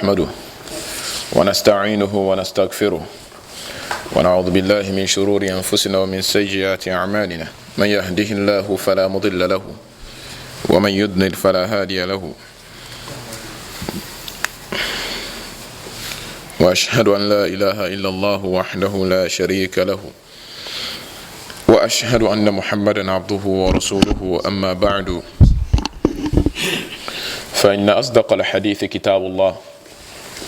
نحمده ونستعينه ونستغفره ونعوذ بالله من شرور أنفسنا ومن سيئات أعمالنا من يهده الله فلا مضل له ومن يضلل فلا هادي له وأشهد أن لا إله إلا الله وحده لا شريك له وأشهد أن محمدا عبده ورسوله أما بعد فإن أصدق الحديث كتاب الله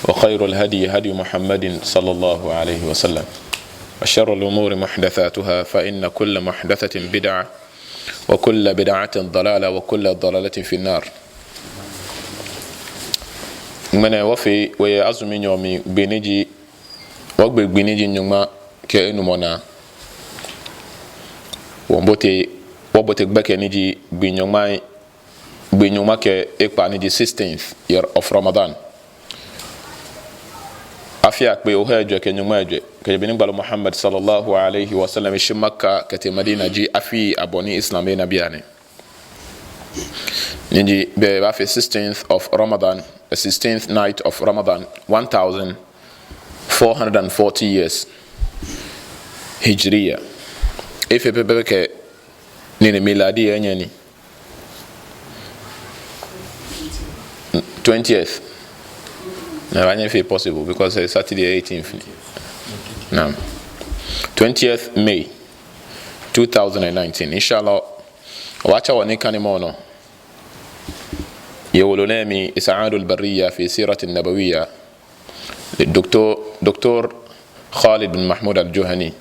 وخير الهدي هدي محمد صلى الله عليه وسلم وشر الأمور محدثاتها فإن كل محدثة بدعة وكل بدعة ضلالة وكل ضلالة في النار. من وفي ويأزمي يومي بنيجي وقبل بنيجي نيوما كأنمونا وبوتي بكي نيجي بنيوما كأكبر نيجي 16th year of Ramadan. Afia kwe uhejo ke nyumaje ke bini balo Muhammad sallallahu alayhi wa sallam shi Makka kati Madina ji afi aboni Islam na biane niji be ba fi 16th of Ramadan, the 16th night of Ramadan, 1440 years Hijriya. Ife pepe ke nini miladi yenye ni 20th. Now, I think possible because it's Saturday 18th. Now, 20th May 2019. Inshallah, watch our nikani mono. يقولونني إسعاد البرية في سيرة النبوية للدكتور خالد بن محمود الجهني.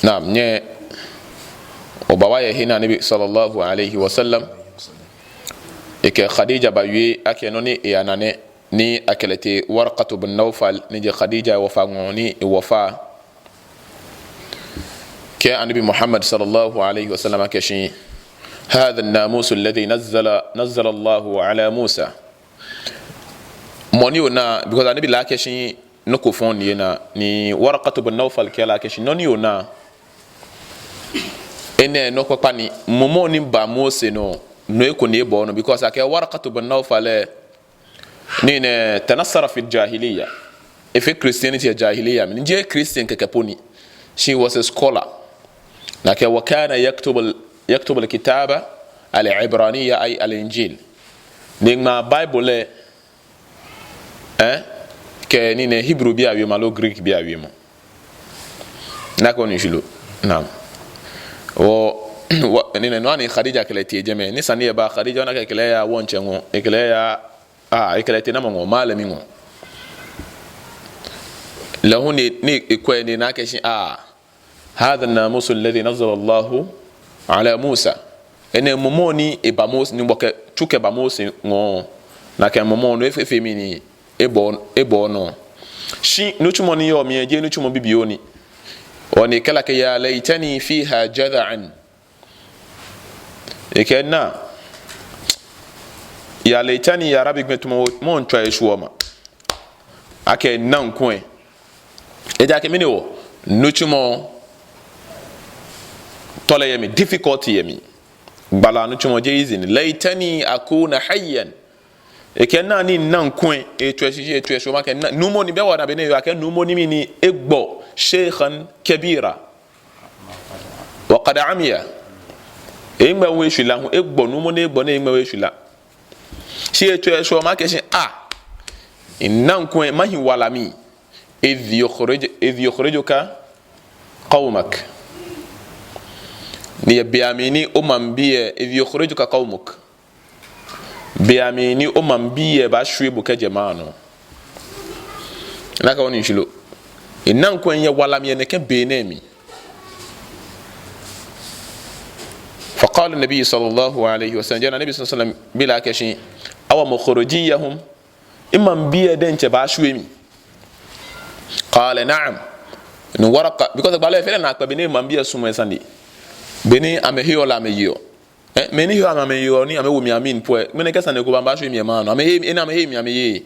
نعم ني وبوايا هنا النبي صلى الله عليه وسلم ike Khadija bayi ake noni yanane ni akelete Warqatu bin Nawfal ni Khadija wafa ngoni wafa ke annabi Muhammad sallallahu alayhi wa sallam ake shi هذا الناموس الذي نزل الله على موسى moni ona because annabi la ke shi noko fon yana ni Warqatu bin Nawfal ke la ke shi noni ona ene noko pani momo ni ba Mose no نيكون يبونه because أكيد ورقة بن نوفل نين تنصر في الجاهلية في Christianity الجاهلية من جه Christian ككبوني she was a scholar لكن وكان يكتب الكتابة العبرانية أي الإنجيل نيجما بايبل كنين هيبرو بيا مالو غريك بيا نكون يشلو نعم nina nwani Khadija keleti jeme ni saniya ba Khadija wana kele ya wonche ngo ekele ya ekeleti na ngo malami ngo lahuni ni ikweni na keshi هذا الناموس الذي نزل الله على موسى ene momoni e ba Mose ni boke chuke ba Mose ngo na ke momono efemini ebo no shi nuchumoni yo mieje nuchumo bibioni oni kala ke ya laitani fiha jad'an ikena ya leitani ya rabi gmetumo mon twa eshuoma ake nankwe eja ke miniwo nuchumo tole yemi difficulty yemi bala nuchumo je izin leitani akuna hayyan ikena ni nankwe etwa eshuoma ke numo ni bewa na bene ya ke numo ni mini egbo sheikhan kabira wa qad amiya engba we shula hu egbo numo ne egbo na engba we shula shi eto eso ma ke shi innan mahi walami idh yukhrijuka qaumak ni biamini umambiye idh yukhrijuka qaumuk biamini umambiye ba shwebu ka jama'ano naka woni shilo innan ya walami ne ke benemi. فقال النبي صلى الله عليه وسلم جاء النبي صلى الله عليه وسلم بلا كشي أو مخرجيهم إما بيدن تباشويمي قال نعم نورق because بالله فعلا ناقب بني من بيا سومي سندي بني أمهيو لا مهيو مني هو أمهيو ني أمهو ميامين بوه مني كسر نكوب باشوي ميامانو أمهي إن أمهي ميامي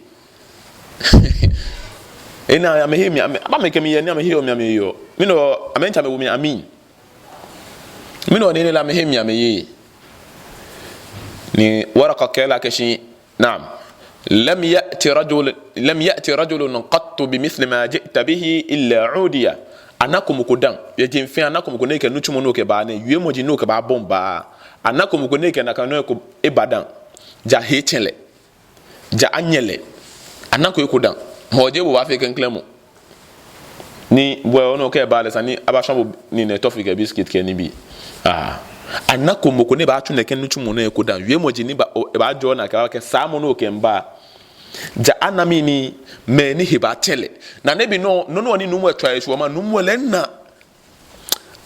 إن أمهي ميامي أما مكمي إن أمهيو مياميو منو أمين تامي ميامين mino nene la mehemi ameye ni waraka kela kashi naam لم يأتي رجل قط بمثل ما جئت به إلا عوديا anakum kudan ya jemfi anakum ko neke nuchumo no ke ba ne yue moji no ke ba bomba anakum ko neke na kanu ko ibadan ja hechele ja anyele anako ko dan hoje bo ba fe kan klemo ni bo no ke ba le sani abashabo ni ne tofika biscuit ke ni bi anakum ko ne ba atu neke nuchumo no ko dan yue moji ni ba jo na ka ke samo no ke mba ja anami ni meni hiba tele na nebi no ni numu etwa yesu ma numu lenna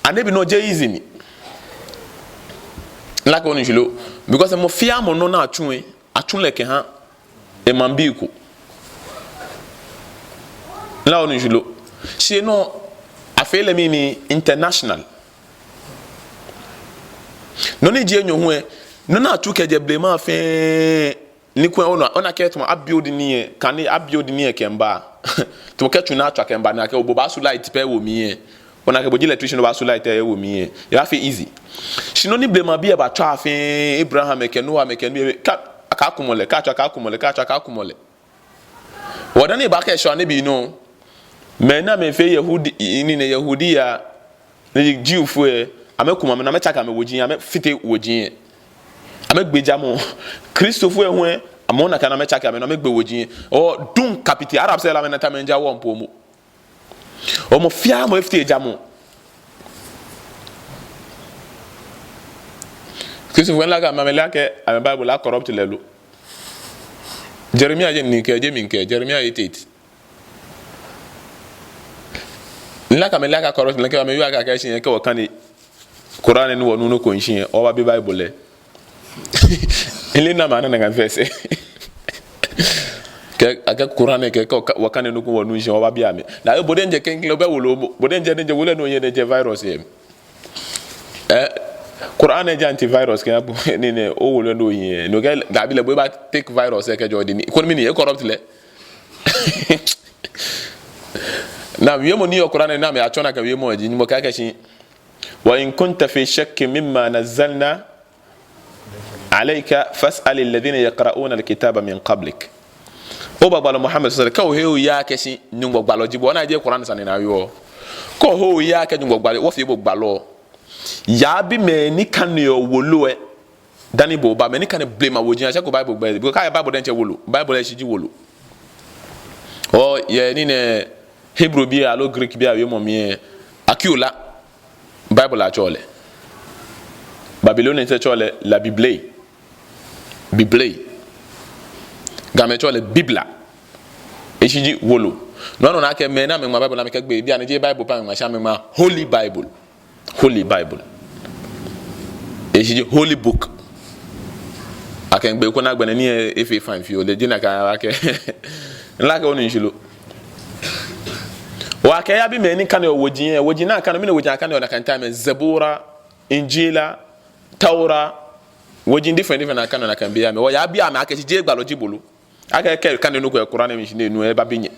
anebi no je easy ni lako ni jilo because mo fia mo no na atun leke ha e mambiku la oni jilo she no afele mi ni international no ni je enyo hu e no na atu ke je blema fe ni kwa ona keto ma abuild ni kan abuild ni kemba to keto na atwa kemba na ke oboba su light pe wo mi ona ke boji electrician oboba su light e wo mi ya fe easy shino ni blame bi e ba twa fe Abraham ke Noah ke ni aka kumole ka kumole wadani ba ke sho ne bi no me na me fe yahudi ni ne yahudia ni Jew fu e amekuma me na me chaka me wojin ame fite wojin amegbeja mo Christophe ehun amona kana me chaka me na megbe wojin o dun kapiti arab se la me na ta menja wo mpo mo o mo fia mo fite eja mo Christophe la ga mamela ke ame bible la corrupt lelo Jeremiah je ni ke je min ke Jeremiah 8 la ka me la ka corrupt le ke me yu aka ka shin ke wo kan ni Quran ni wo nu no ko shin o ba bi bible le elena mana na verse ke aga Quran ke wakane no ko wonu je wa bia me na e bodenje ken kle be wolo bodenje de wolo no ye de virus e Quran e antivirus ke abu ni ne o wolo no ye no ga ga bi le bo ba take virus e ke jodi ni ko mi ni e corrupt le na yemo ni o Quran na me achona ka yemo ji ni mo ka ka shi wa in kunta fi shakk mimma nazzalna عليك فاسأل الذين يقرؤون الكتاب من قبلك o bagbalo Muhammad sallallahu alaihi wasallam ka o he ya ke si nyungbo gbalo jibo na je Quran san na yo ko ho ya ke nyungbo gbalo wo fi bo gbalo ya bi me ni kan yo wolo e dani bo ba me ni kan blame awojin ase ko Bible gbe because ka Bible den che wolo Bible e shi ji wolo o ye ni ne Hebrew bi alo Greek bi ayo mo mi akiola Bible a chole Babylone te chole la Bible game chole Bibla eshiji wolo no na ke me na me ma Bible na me ke gbe bi an je Bible pa me sha me ma Holy Bible eshiji Holy Book aken gbe ko na gbe ni efe fan fi o le jina ka ake nla ka onu nshilo wa ke ya bi me ni kan wojin na kan me wojin kan na kan time Zabura Injila Taura wojin different akan na kan biya me wo ya biya me aka je gbalo jibolo aka ke kan no ko Quran mi shine nu e ba binye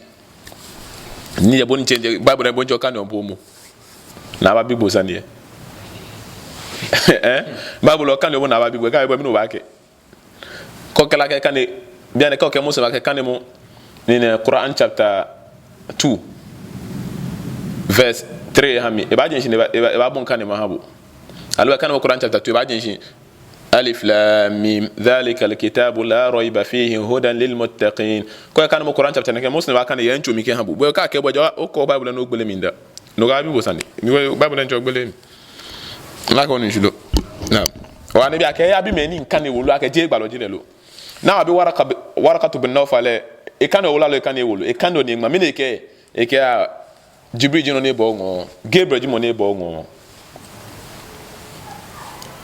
ni ye boni change Bible bo jo kan no bo mu na ba bibo sane Bible kan no bo na ba bibo ka bo mi no ba ke ko kala ke kan biya ne ko ke musa ba ke kan mo ni ne Quran chapter 2 verse 3 hami e ba jin shine e ba bon kan ma habo alwa kan mo Quran chapter 2 ba jin shine ألف لام ميم ذلك الكتاب لا ريب فيه هدى للمتقين كو كان مو قران chapter نك مسلم كان ينچو مي كان بو بو كا كبو جوا او كو بايبل نو غبل ميندا نو غابي بو ساني ني بايبل نچو غبل لا كو نشلو نعم وانا بي اكي ابي مني كان يولو اكي جي غبالو جي لو نا ابي ورقه بن نوفل e kan o la lo kan e wolo e kan do ni ma mi ne ke e ke Jibril jino ne bo ngo Gabriel jimo ne bo ngo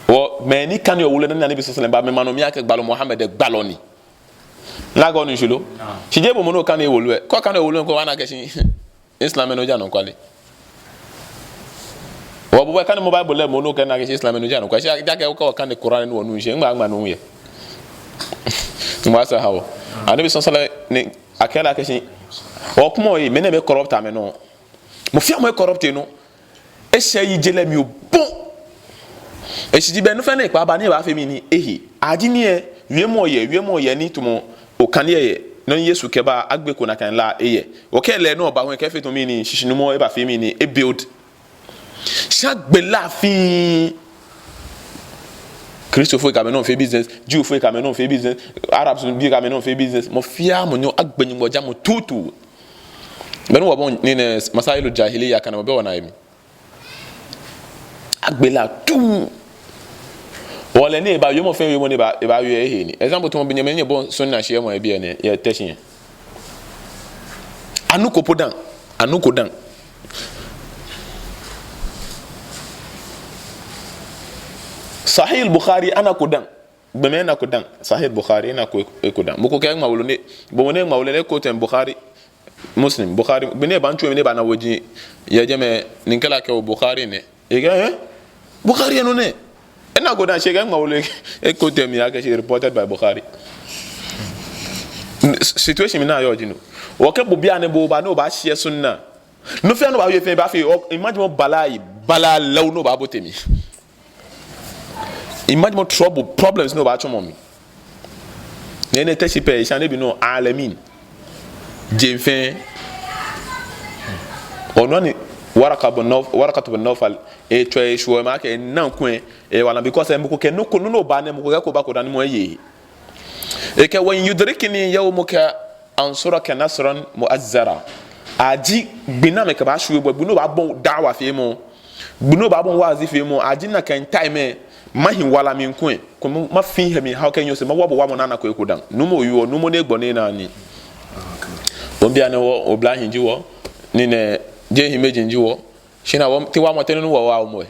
o me ni kan yo wolo na nabi sallallahu alaihi wasallam ba me mano mi ake gbalo Muhammad e gbalo ni la go ni julo si je bo mo no kan e wolo e ko kan e wolo ko wana ke si Islam no ja no kwale o bo kan mo Bible le mo no kan na ke Islam no ja no kwa si ja ke ko kan e Quran no nu je ngba no ye tumasa hawo anabi sallallahu alaihi wasallam ni akela ke si o kuma yi me ne be corrupt ame no mo fi am e corrupt no e se yi jele mi o bon eshiji be no fe na ipa ba ni ba fe mi ni ehi adini wiemo ye ni tumo o kan ye non Yesu keba agbe ko na kan la eye o ke le no ba ho ke fe to mi ni shishinu mo e ba fe mi ni e build shagbe la fin Christo foi Cameroon fait business, Jew foi Cameroon fait business, Arabs bi Cameroon fait business. Mo fia mo nyo agbenyi mo jamo tutu. Benu wa bon ni ne masailu jahiliya kana mo be wona yimi. Agbela tu. Wole ne ba yo mo fe yo mo ne ba e ba yo ehe ni. Example to mo bi nyame ne bon so na hye mo e bi ne ye teshin. Anu kodan. Sahih al-Bukhari ana kodan bemena kodan Sahih al-Bukhari ana kodan muko kay ma wolone bo wona ma wolone ko tem Bukhari Muslim Bukhari bene ban tuwe ne ba na woji ya jeme ninkala ke Bukhari ne Bukhari no ne ana kodan shega ma wolone ko tem ya ke reported by Bukhari situation mi na yo jinu wo ke bo bia ne bo ba no ba share sunna no fe no ba yo fe ba fe imagine bala law no ba botemi. Imagine more trouble, problems no about your mommy. Nene teshipe, ishane bi no alamin. Jemfen. Onwani waraka to Nawfal e twa shuwa ma ke nan kwen e wala because e muko ke no ba ne muko ko ba ko dan mo ye. E ke when yudrikini yawmuka ansuraka nasran muazzara. Aji bina me ka ba shuwa bu no ba bon dawa fe mo. Bu no ba bon wazi fe mo aji na kan time mahin wala mi nkwen ko ma fin he mi how can you say ma wo mo na ko ekodan numo yo numo ne gbone na ni bia ne wo obla hinji wo ni ne je himeji nji wo shina wo ti wa mo tenu wo wa mo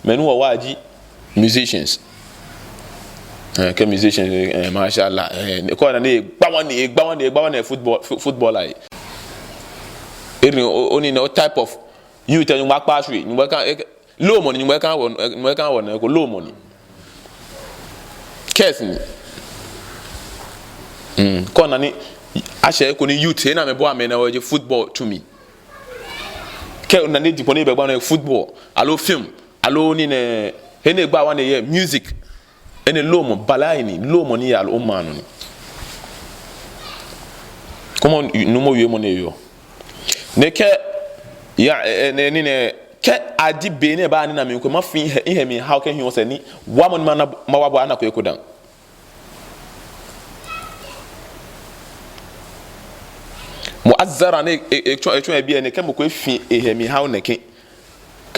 menu wo wa ji musicians ke musicians mashallah ko na ne gba won ne football ai eri oni no type of you tell you ma pa swi ni wa kan low money you can won ko low money case ni ko na ni ashe ko ni youth na me bo amena wo football to me ke na ni dipone be gba na football alo film alo ni ne ene gba wa na ye music ene low mo balai ni low money ya o manu ni comment no mo ye mo ne yo ne ke ya ne ke adi bene ba ni na me ko ma fin he me how can you say ni wa mo ma wa bo ana ko ekodan muazzara ne etwa bi ne ke mo ko fin he me how ne ke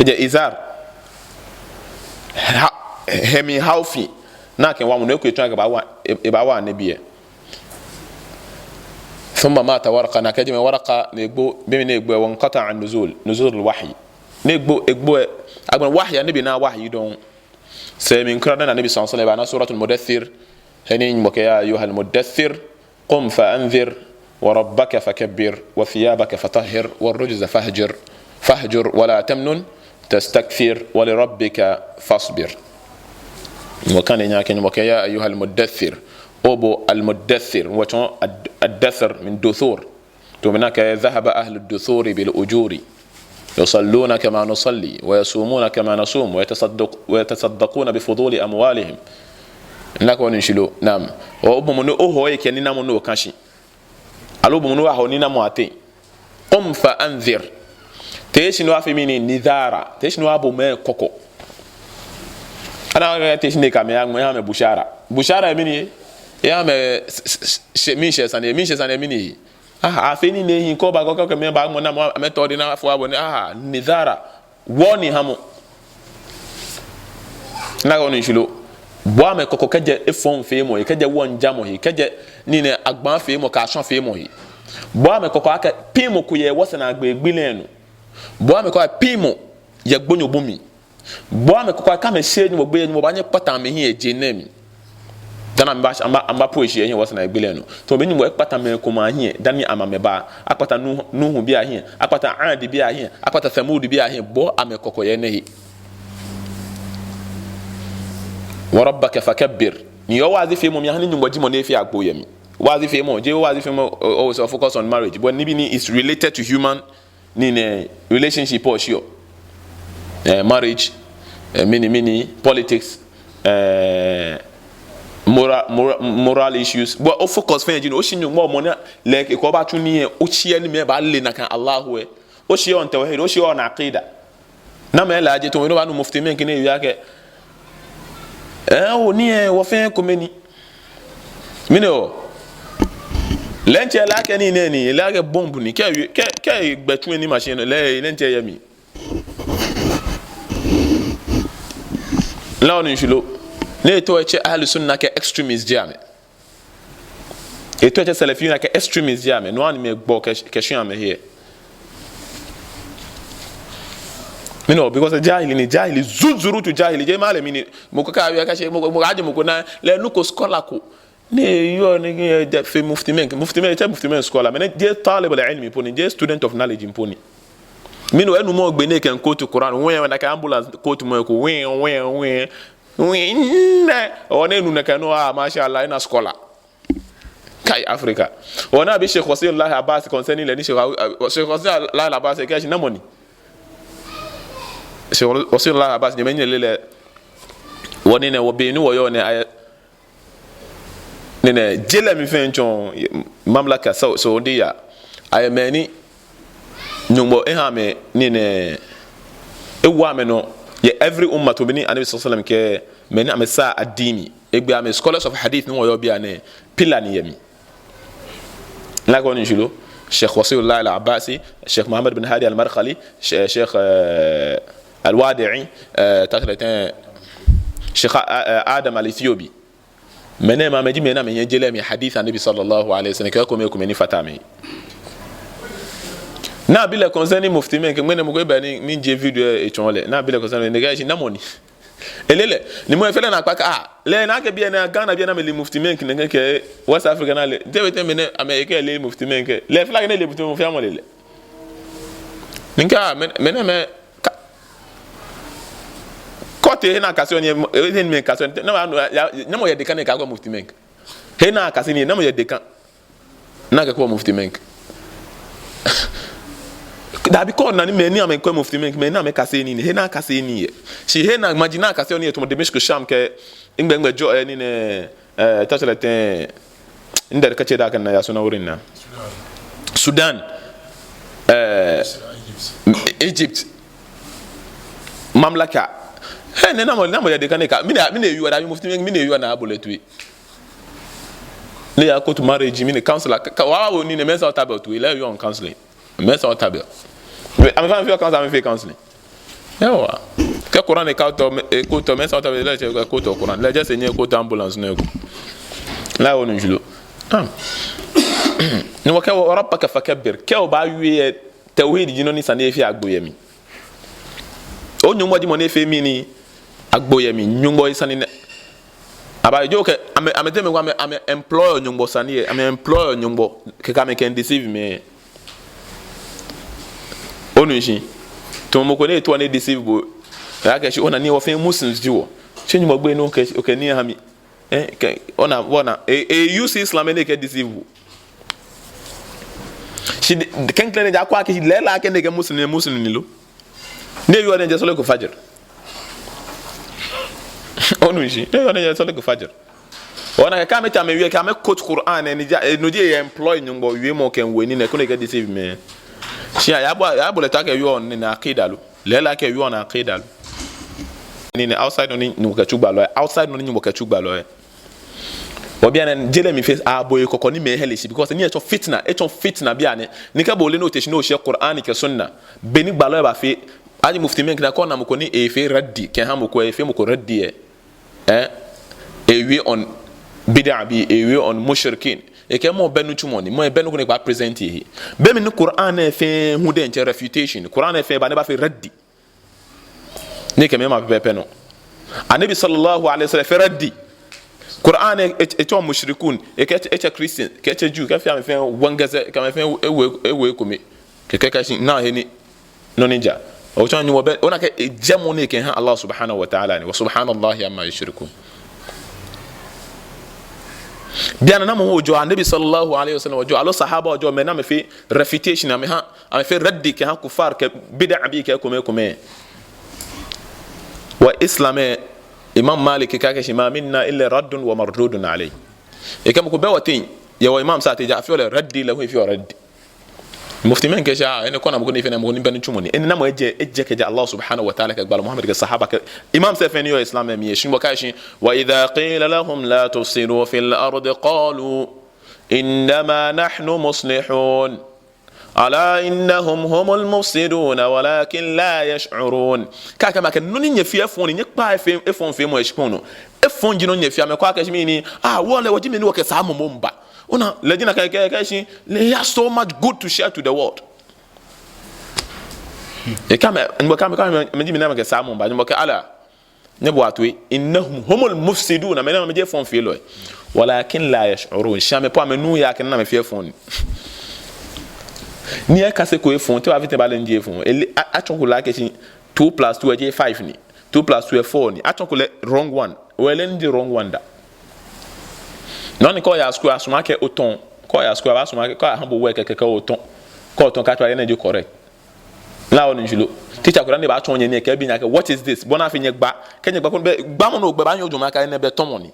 je izar he me how fin na ke wa mo ne ko etwa ba wa ne bi ثم مات ورقه نكجم ورقه نيغبو بيمي نيغبو وانقطع النزول نزول الوحي نيغبو اغبن وحي النبي نا وحي دون سيمين كرنا النبي صلى الله عليه وسلم سوره المدثر هنين مكيا ايها المدثر قم فانذر وربك فكبر وثيابك فطهر والرجز فاهجر ولا تمنن تستكثر ولربك فاصبر وكان يناكن مكيا ايها المدثر أبو المدثر وشون الدثر من دثور تمناك ذهب أهل الدثور بالأجور يصلون كما نصلي ويصومون كما نصوم ويتصدقون بفضول أموالهم نك ونشلو نعم وأبو منو هو يكنينا منو كاشي ألو منو هو نينا مواتي قم فأنذر تيشنو في مني نذارا تيشنو أبو ما كوكو أنا تيشني كاميا ميا بشارة مني ya me minche sane mini afeni ne hin ko ba ko ka me ba mo na mo metode na afo abo ni nidhara woni hamo na go ni shilo bo ame koko keje efon fe mo keje won jamo hi keje ni ne agban fe mo ka son fe mo hi bo ame koko aka pimo ku ye wose na agba egbile bo ame ko pimo ye gbonyo bumi bo ame koko aka me she ni mo gbe ni mo ba nye pata me hi eje na mi dana amba poeshi ehin wasa na egbele no to be nyimo ekpata me ko ma hin dani amame ba akpata nuhu bi ahin akpata adi bi ahin akpata samud bi ahin bo ame kokoye nehi wa rabbaka fakabbir ni yo wazi fe mo mi han nyimo jimo na efi agbo yemi wazi fe mo always focus on marriage but nibi ni is related to human ni relationship or sure marriage mini politics moral issues but o focus fan jino o shi nyumba mo na like ko ba tuni o chia ni me ba le na kan Allah we o shi on tawhid o shi on aqida na me la je to no ba no mufti men kini ya ke o ni wo fan ko meni mine o lenche la ke ni ni la ke bombe ni ke gbetu ni machine le lenche ya mi la on jilo ne to eche ahlu sunna ke extremist jame e to eche salafiyuna ke extremist jame no ani me gbo ke shia me here mino because jahili zuzuru tu jahili je male mini moko ka ya ka she moko aje moko na le nuko scholar ko ne yo ne de fe mufti men scholar mais je talib al ilmi poni je student of knowledge poni mino enu mo gbe ne ken quote Quran wen na ka ambulance quote mo ko wen on enu na ka no mashallah ina scholar kai Africa ona bi Sheikh Wasilullah Abbas concerning le ni Sheikh Wasilullah Abbas ke na money Sheikh Wasilullah Abbas ni menye le woni ne wo be ni wo yo ne ay ne jela mi fenchon mamlaka Saudiya ay meni nyumbo ehame ni ne ewa me no ye every umma to bini anabi sallallahu alaihi wasallam ke meni amesa adini egbe ame scholars of hadith ni wo yo bia ne pillar ni yemi la ko ni julo Sheikh Wasilullah Al-Abbasi Sheikh Muhammad bin Hadi Al-Markhali Sheikh Al-Wadi'i takratan Sheikh Adam Al-Ethiopi mene ma meji mena menye jele mi hadith anabi sallallahu alaihi wasallam ko me ko meni fatami na bile concerning mufti men ke mene mo ko be ni je video e chonle na bile concerning ne gaji na moni elele ni mo fele na kwaka le na ke bien na Ghana bien na me mufti men ke West Africa na le de wete mene America le mufti men ke le flag ne le mufti mo fiamo le ninka mene me kote na kasio ni me kasio na mo ye de kan ka ko mufti men he na kasini na mo ye de kan na ka ko mufti men da bi ko na ni me ni am ko mufti men me na me kasini ni he na kasini si he na imagine kasio ni to Damascus Sham ke ngbe jo ni ne tasala ten ndar ka ce da kan ya suna wurin na Sudan Egypt mamlaka he ne na mo ya de kan ka mi ne yu da mi mufti men mi ne yu na aboletui ne ya ko to marriage mi ne counselor wa wo ni ne mensa tabel to ile yu on counseling mensa tabel am fa fi counseling yawa ke Quran e ka to mensa tabel ile che ko to Quran le je se nye ko to ambulance ne ko la wo ni julo ni wa ka rabbaka fakabbir ke o ba wi tawhid jino ni sane fi agboyemi o nyumbo di mo ne fe mi ni agboyemi nyumbo sane aba jo ke amete me kwa me employer nyumbo sane am employer nyumbo ke ka me can deceive me onushi to mo ko ne to ne deceive bo ya ke shi ona ni wo fe muslims jiwo shi nyumbo gbe no ke ni ha mi ke ona use Islam ne ke deceive shi ken klene ja kwa ke le la ke ne ke muslim ni lo ne yo ne je sole ko fajr onushi ne yo ne je sole ko fajr ona ka me ta me wi ka me quote Quran ne no je employ nyumbo wi mo ken weni ne ko ne ke deceive me shi ya bo le ta ke yo ne na aqida lo le la ke yo na aqida lo ni outside ni ka chugba lo outside ni mo ka chugba lo obi an jele mi face aboy kokko ni me helisi because ni eto fitna bia ni ka bo le no te shi no she Quran ke sunna beni gba lo ba fe aji mufti men na ko na mo ko ni e fe raddi ke ha mo ko e fe mo ko raddi e wi on bid'a bi e wi on mushrikin e ke mo benu tumoni mo e benu ko ne ba present hi be mi ni Quran e fe hu de nche refutation Quran e fe ba ne ba fe raddi ni ke me ma pepe no anabi sallallahu alaihi wasallam fe raddi Quran e to mushrikun e ke Christian ke Jew ke fi am fe wangaze ke am fe ewe komi ke shi na he ni no ninja o to nyu be ona ke jamo ne ke ha Allah subhanahu wa ta'ala ni wa subhanallahi amma yushrikun biana na mo ojo anabi sallallahu alaihi wasallam ojo alo sahaba ojo me na me fi refutation am fe raddi ke ha kufar ke bid'a bi ke kome wa islam imam malik ka ke ma minna illa raddun wa mardudun alayhi e kam ko bewatin ya wa imam sa te ja fi wala raddi lahu fi raddi mufti men ke ja ene kona mo ni fene mo ni ben chumoni en na mo eje ke ja Allah subhanahu wa ta'ala ka gbal muhammad ke sahaba ke imam sa fene yo islam mi shin wa kashi wa idha qila lahum la tufsidu fil ardi qalu innama nahnu muslihun ala innahum humul mufsidun walakin la yash'urun kaka ma ke noni nya fi afon ni pa efon fe mo eshpono efon jino nya fi am ko aka shimi ni wole wajimi ni wo ke sa mo mba una lejina ka shi they have so much good to share to the world e kama mjimi na ke sa mo mba ke ala ne bo atwe innahum humul mufsidun me na me je fon fe lo walakin la yash'urun shame po amenu ya ke na me fi efon ni e kase ko efon te wa vite ba le nje efon ele aton ko la ke 2 + 2 je 5 ni 2 + 2 4 ni aton ko le wrong one wele ndi wrong one da non ko ya square asuma ke oton ko ya square asuma ke ko hambo we ke oton ko oton ka to ya na je correct la on njulo teacher ko na ba aton nye ne ke bi nya ke what is this bona fi nye gba ke nye gba ko gba mo no gba ba nya ojuma ka ne be ton mo ni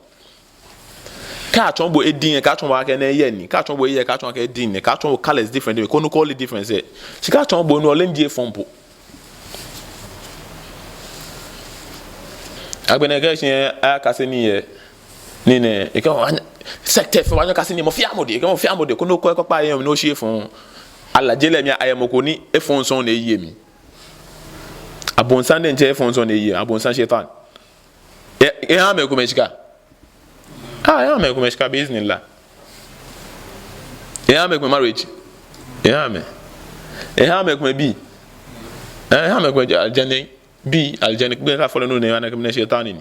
ka aton bo edin ka aton ba ke na ye ni ka aton bo ye ka aton ka edin ni ka aton bo colors different ko no call it different say si ka aton bo no ole ndie fompo agbene ke shin aka se ni ye ni ne e ka sector fe wanyo ka se ni mo fi amode ke mo fi amode ko no ko pa ye no hie fun ala jele mi ayemoko ni e fun son na yiye mi abonsan de nche e fun son na yiye abonsan shetan e ha me ko mechika ya me ko mechika bismillah e ha me ko marriage e ha me ko bi e ha me ko aljanna bi aljanna ko ka folo no ne wana ko ne shetan ni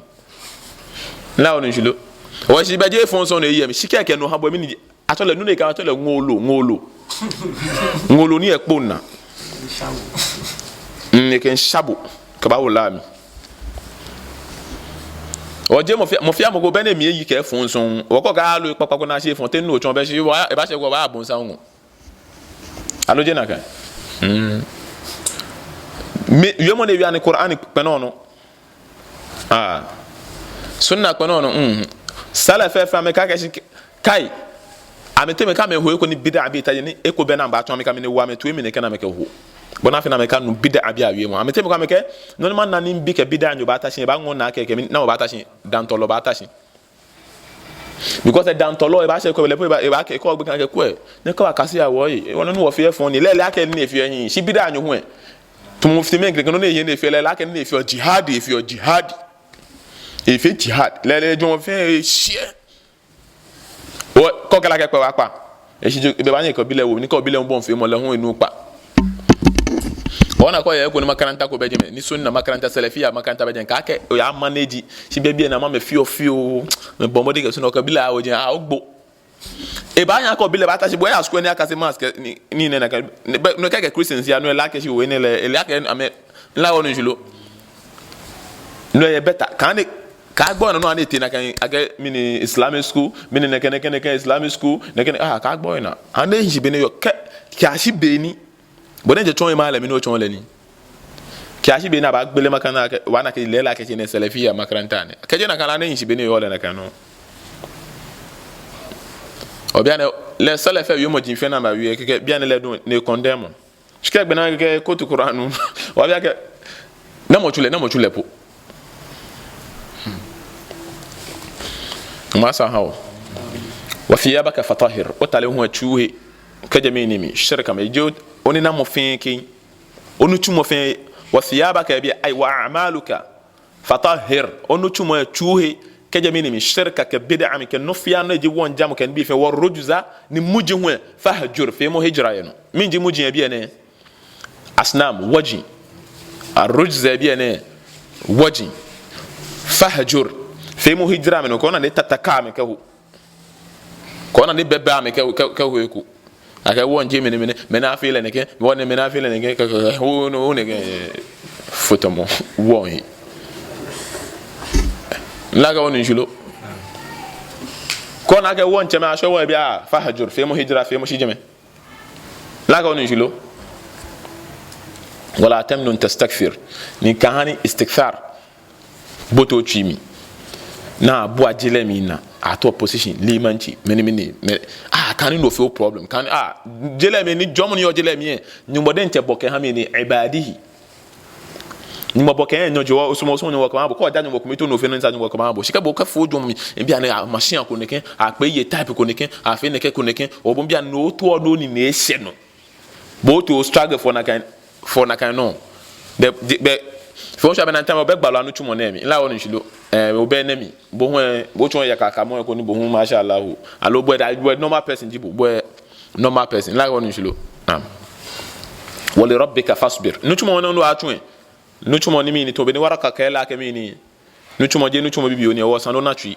la onu julo o si beje fon son na yiye mi shikeke no habo mi ni atole nu ne ka atole ngolo ni ekpo na ken shabu ka ba wala mi oje mo fi amogo be na mi yi ke fun son wo ko ga lo papako na se fun te nu o chon be se wa e ba se go ba abun sa hun aloje na kan me yo mo ne wi an Qur'an pe no no sunna pe no no sala fe fa me ka kai amete me ka me ho ko ni bid'a bi taje ni eko be na ba ton me ka me ne wa me to me ne kana me ke ho bona fi na me ka no bid'a bi awie mo amete me ka me ke no man na ni bi ke bid'a nyo ba ta shin ba ngon na ke na ba ta shin dan tolo ba ta shin because dan tolo e ba se ko le po e ba ke ko gbe kan ke ko e ne ko akasi awo yi won no wo fi e fon ni le ake ni e fi yin shi bid'a nyo ho e to mo fi me ke no ne ye ne fi le ake ni e fi jihad e fi jihad e fi jihad le jo fi share o ko kala ke pe wa pa e si be ba yin ko bile wo ni ko bile bon fe mo le hun enu pa ona ko ye ko ni makaranta ko beje ni sunna makaranta salafia makaranta beje ka ke o ya manage si be bi na ma me fio me bon modi ke sunna ko bile a o jin a ogbo e ba yin ko bile ba ta si bo ya school ni aka se mask ni ne na ka no ka ke christians ya no la ke si wo ni le ake ame la wonu julo no ye beta kan ka gbo na ane tina kan aga mini islamic school mini ne ken islamic school ne ken ka gbo na ane hi be ne yo ka shi be ni bo ne je chon ma la mi no chon le ni ka shi be na ba gbele makana wa na ke le la ke ne salafia makaranta ne ka je na kan ane hi be ne yo le na kan no o bien le salafa yo mo jin fe na ma wi ke bien le do ne condemn shike gbe na ke ko tu qur'an wa bien ke na mo chule po ما سهوا وثيابك فطهر وتعالى هو تشوه كجميني مي شركة ميجود وننا مفينكي ونتشو مفين وثيابك يبي أي وأعمالك فطهر ونتشو تشوه كجميني مي شركة كبدع من كنفيان يجي وان جامو كان بيفين والرجزة نموجي هو فهجر في مو هجرة ينو مين جي موجي يبي أنا أصنام وجي الرجزة يبي أنا وجي فهجر femo hijra me no ko na ne tataka me ka hu ko na ne beba me ka hu eku aka won je me na afile ne ke won me na afile ne ke hu no ne ke fotomo won hi la ga won njulo ko na ga won chema asho won bia fahajur femo hijra femo shijeme la ga won njulo wala tamnun tastakthir ni kahani istikthar boto chimi na boa jelemi na ato position limanchi meni kan no feel problem kan jelemi ni jomo ni yo jelemi nyumbo den te boke ha me ni ibadihi nyumbo boke enyo jo osumo osumo nyumbo kama ko da nyumbo komito no fe no nza nyumbo kama shika boka fo dwom e bia na machine ko neken akpa ye type ko neken afi neken ko neken obo bia no to no ni na ehye no bo to struggle for na kan no be fo sha be na time be gbalo anu chumo na mi la wonu shilo obe na mi bo chon ya kaka mo ko ni bo hu masha Allah alo bo normal person jibo bo normal person la wonu shilo wa li rabbika fasbir nu chumo no atun nu chumo ni mi ni to be ni waraka ka la ka mi ni nu chumo bibi oni wo san na twi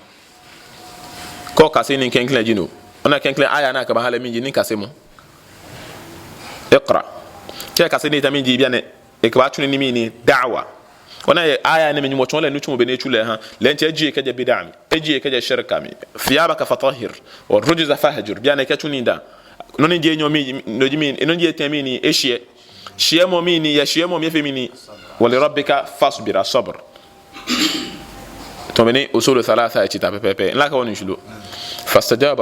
ko ka se ni kenkle jino ona kenkle aya na ka ba hala mi ni ka se mo iqra ka se ni ta mi ji bia ne e ka ba tun ni mi ni da'wa ona aya ne menyu mochon le nu chumo be ne chule ha le nche ji ka je bid'ami eji ka je shirka mi thiyabaka fatahhir wa rujza fahjur bia ne ka tun da no ni je nyomi no ji mi no je temi ni eshie shie mo mi ni ya shie mo mi fe mi ni wa li rabbika fasbir sabr to bene usul thalatha ita pepe la ka woni shulu فاستجاب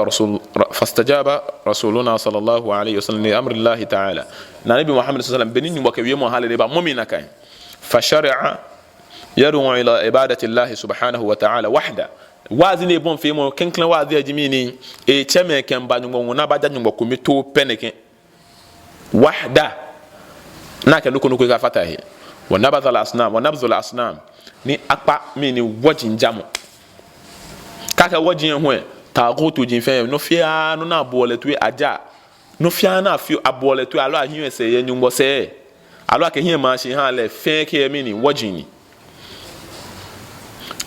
رسولنا صلى الله عليه وسلم لأمر الله تعالى نبي محمد صلى الله عليه وسلم بنين وكيوم حال ربا مؤمنا كان فشرع يدعو إلى عبادة الله سبحانه وتعالى وحده wazi ne bon femo kenklen wazi ajimini e cheme ken ba nyugo na ba janyo komito peneke wahda na ke luko nuko ga fatahi wa nabadha asnam wa nabdhu asnam ni akpa mini wajin jamo kaka wajin ho tagutu jin fe no fia no na bole tu aja no fia na fi abole tu alo ahun ese ye nyumbo se alo ake hia ma shi ha le fe ke mini wajin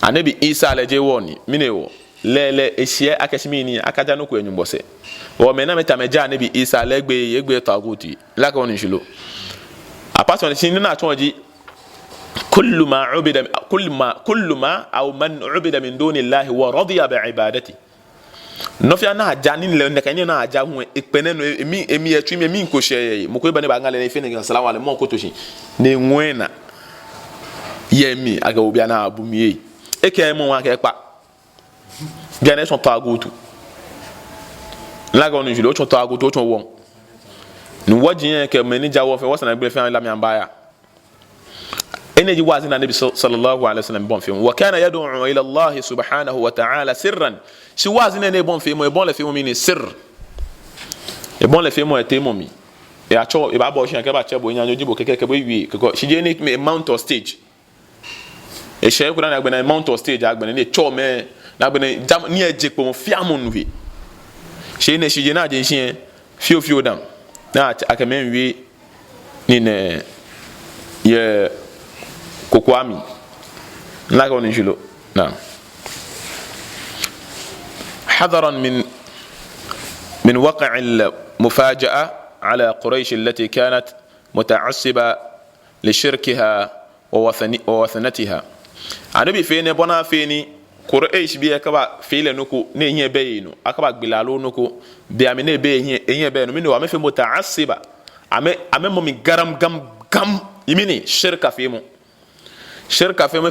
anabi isa alaje woni minewo lele ehie akashimi ni akaja no ko enyumbo se o me na meta meja anabi isa legbe taguti la ka woni shilo apaso ni na tonji kullu ma aw man ubida min duni llahi wa radiya bi ibadati no fi ana aja ni le ne kan na aja hu ipene no emi atwi emi nko hye mo ko ba ne ba ngale ne fi ne assalamu alaikum mo ko to shi ne nwena yemi aga obi ana abumie eke mo wa ke pa gane son tagutu la ga onu jilo cho tagutu cho won ni wajin ke manager wo fe wasana gbe fe la mi ambaya energy wazi na nabi sallallahu alaihi wasallam bon fi wa kana yad'u ila Allah subhanahu wa ta'ala sirran si wazi ne bon fi mo bon le fi mo ni sir e bon le fi mo ete mo mi e acho e ba bo shan ke ba che bo nyanyo jibo keke bo wi ko si je ni mount or stage e she ko na gbe mount or stage agbe ne cho me na gbe jam ni eje po fiamu nu wi she ne si je na je shin fio dam na akamen wi ni ne ye kokwami la ko ni jilo na حذرا من وقع المفاجأة على قريش التي كانت متعصبة لشركها ووثنتها anabi fene bona feni quraish bi akaba fele nuko ne yen beyino akaba gbilalo nuko bi amene be yen be no mini wa me fe mutaassiba ame mo mi garam gam yimini shirka femo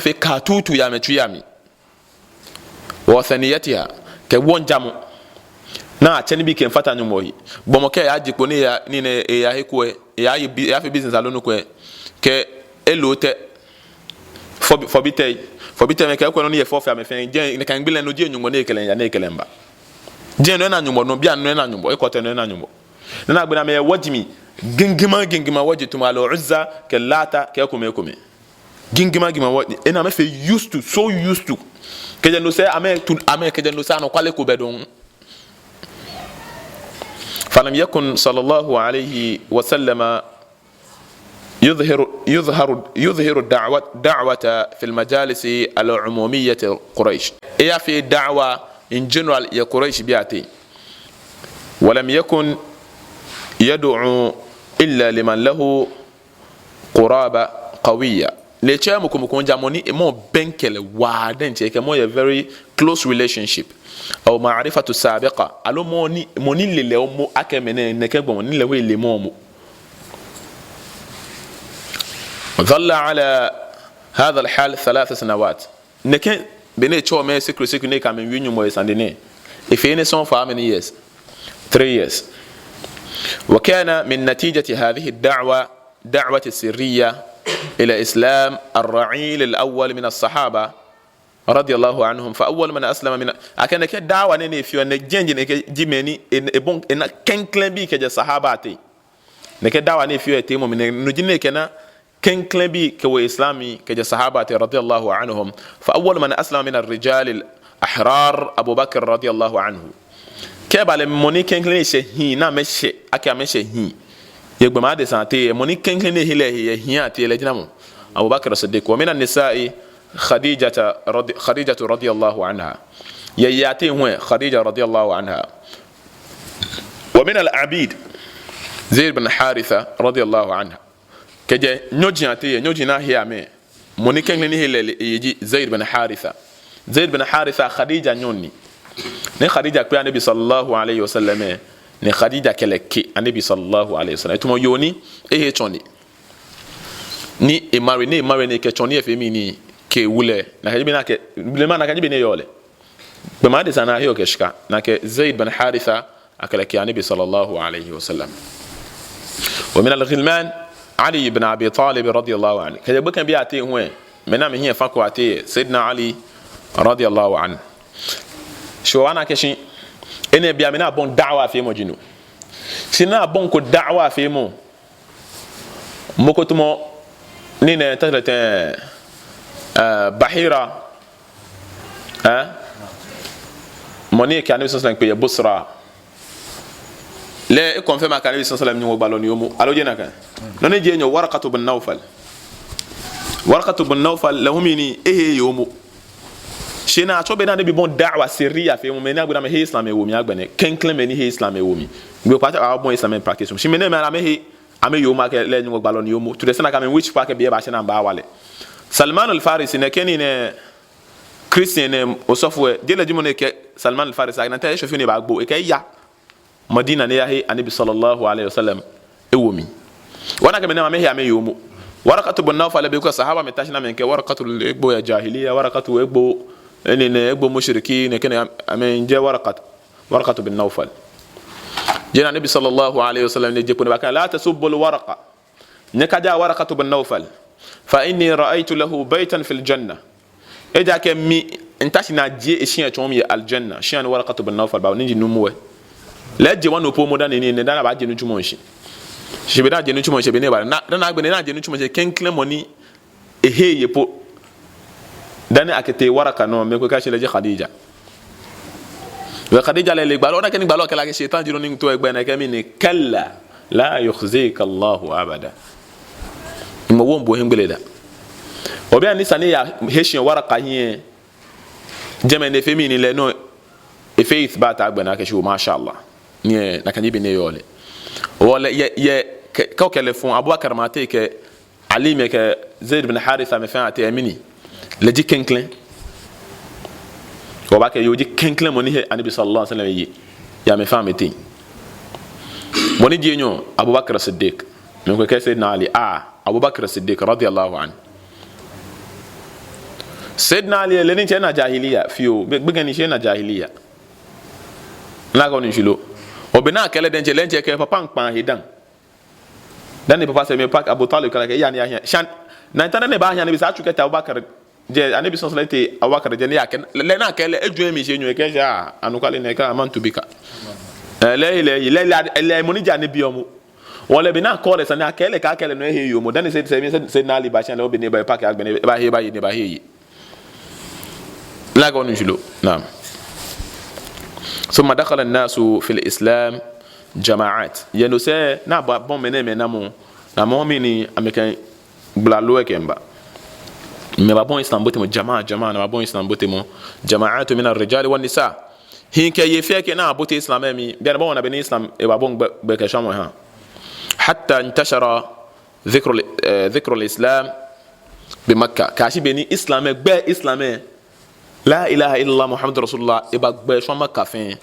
fe katutu ya me tuyami wa thaniyatiha ke wonjamu na acheni bi ke mfata nyumoyi bomo ke ya jikpo ni ya ni ne ya hekwe ya fe business alo nuko ke elote forbite me ke ko no ye fofa me fe je ne kan gbele no je nyumo na ekelen ya na ekelemba je no na nyumo no bia no na nyumo e kote no na nyumo na agbena me wajimi gingima wajitu malo uzza ke lata ke ko me gingima waji ena me fe used to ke je no se ame ke je no sa no kwale ko bedon falam yakun sallallahu alayhi wa sallama يظهر دعوة في المجالس العمومية قريش إيه في دعوة in general يا قريش بياتي ولم يكن يدعو إلا لمن له قرابة قوية ليشامكم يكون جاموني مو بنكل وادن تيك مو a very close relationship أو معرفة سابقة ألو موني اللي مو أكمل نكبر موني اللي هو اللي مو ظل على هذا الحال 3 سنوات نكن bene cho me secret ne kam wi nyumo esandene efe ne son for how many years 3 years وكان من نتيجة هذه دعوة السرية إلى إسلام الرعيل الأول من الصحابة رضي الله عنهم فأول من أسلم من أكن كدعوة نني في النجنج نجيمني إبون إن كن كلبي كجا صحاباتي نكدعوة نني في تيمو من نجني كنا كن كلبي كو إسلامي كجا صحاباتي رضي الله عنهم فأول من أسلم من الرجال الأحرار أبو بكر رضي الله عنه كيف على موني كن كلبي شهي نا مشي أكيا مشي هي يقبل ما دي سنتي موني كن كلبي هي أتي لجنامو أبو بكر الصديق ومن النساء خديجة رضي الله عنها ياتي هو خديجة رضي الله عنها ومن العبيد زيد بن حارثة رضي الله عنها كجا نوجي ناهي امي موني كان ني يجي زيد بن حارثة خديجة نوني ني خديجة كي النبي صلى الله عليه وسلم ني خديجة كلكي النبي صلى الله عليه وسلم تو يوني ايه تشوني ni emari ni ke choni efemi ni ke wule na kajibi na ke bilema na kajibi ne yole be ma de sana hiyo ke shika na ke Zaid bin Haritha akala ki Nabi sallallahu alayhi wasallam wa min al-ghilman Ali ibn Abi Talib radiyallahu anhu kaje bukan bi ate hwe mena me hiya fa ko ate Sayyidina Ali radiyallahu anhu sho wana ke shi ene bi amina bon da'wa fi mo jinu sina bon ko da'wa fi mo mokotumo نين تغلت بحيرة مني كان النبي صلى الله عليه وسلم بصرة لا يكون فيما كان النبي صلى الله عليه وسلم يوم بالون يوم على وجهنا كان نجي نيو ورقة بن نوفل لهم يني إيه يوم شينا أشوف بينا نبي بون دعوة سرية في يوم منا قدام هي إسلام يومي أقبله كن كلام مني هي إسلام يومي بيقول أبون إسلام براكتيس شيء منا ما هي ame yoma ke le nyugo balon yomu to desana kamen which pa ke biye ba shena ba wale Salman al-Farisi ne keni ne Christian ne osofwe de la jimone ke Salman al-Farisi agna ta shofi ne ba gbo e ke ya Madina ne ya he Anabi sallallahu alaihi wasallam ewomi wana ke menama me he ame yomu Waraqatu bin Nawfal be ko sahaba metashina men ke waraqatu egbo ya jahiliya waraqatu egbo ne egbo mushriki ne kene ame nje waraqatu bin Nawfal جينا النبي صلى الله عليه وسلم يقول بك لا تسبوا الورقة نكجا ورقة بن نوفل فإني رأيت له بيتا في الجنة إذا كمي انتشنا جي إشياء تومي الجنة شيئا ورقة بن نوفل باو نجي نموه لا جوان نبو مدان ندانا بعد جنو جمونشي شبنا جنو جمونشي بني بار نا بني جنو جمونشي كن كلموني إيه يبو داني أكتي ورقة نو ميكو كاشي لجي خديجة وخديجة اللي قالوا أنا كني قالوا كلا الشيطان جروني تو يقبلنا كميني كلا لا يخزيك الله أبدا إما وهم بوهم قلدا وبيان نسانية هشين ورقة هي جمع نفهميني لأنه إفيث بات أقبلنا كشو ما شاء الله نيه نكني بني يولي ولا ي كوكلفون أبو بكر ماتيك عليمك زيد بن حارثة مفاعتي أميني لجي كنكلين وباك يوجي كنكلم مني النبي صلى الله عليه وسلم يا مفهمتي مني جينيو ابو بكر الصديق من كان سيدنا علي ابو بكر الصديق رضي الله عنه سيدنا علي لين كان جاهليه فيو بغني شينا جاهليه لا كون نشلو وبنا كلا دنج لين كان بابا بان هيدان داني بابا سمي باك ابو طالب كلا يعني يا شان نانتنا ne ba hanya ne bisa chuka ta Abubakar je Anabi sallallahu alaihi wasallam Abubakar je ne yaken le na kele eju emi je nyu ke ja anukale ne ka amantu bika le moni ja ne biomu wala bina ko le sana kele ka kele no he yo mo dan se na ali ba chan le obini ba pak agbene ba he ba yi ne ba he la gonu jilo naam ثم دخل الناس في الإسلام جماعات ينوسه نا بون مني نامو نامو مني امكان بلالو كemba mais babon islam bote mo jamaa na babon islam bote mo jamaatu min ar-rijal wan nisa hin ke yefe ke na bote islam mi bien bon na ben islam e babon be ke chamo ha hatta intashara dhikru al-islam bi makkah kashi beni islam gbe islam la ilaha illallah muhammadur rasulullah e ba gbe so makkah fin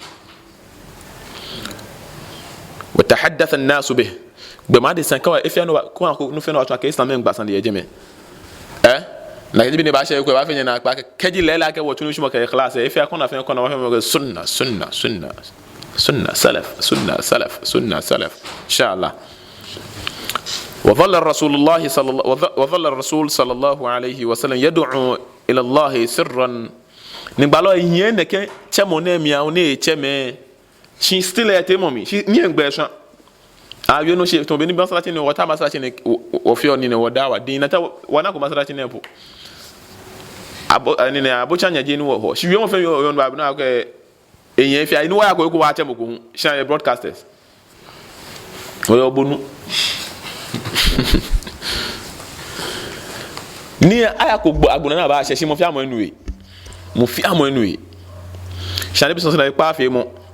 wa tahaddatha an-nas bih be ma de 5 ans e fi no ko no fe no atwa ke islam ngba san de jeme na jibi ne ba she ko ba fe na pa keji lela ke wotunu shimo ke ikhlas e fi akona fe kona wa fe sunna salaf inshallah. وظل الرسول صلى الله عليه وسلم يدعو إلى الله سرا نبالو ين نك تمونه مياوني تمه شي ستيل يتمومي شي نين غبشان ayo no she to be ni basala tini wata basala tini ofio ni ne wadawa din na ta wana ko basala tini po abo ni ne abo chanya je ni wo ho shi yo fe yo no ba na ko eyen fi ai ni wa ko wa temo ko shan broadcasters wo bonu ni aya ko agbona na ba se si mo fi amo enui shani bi so na pa fe mo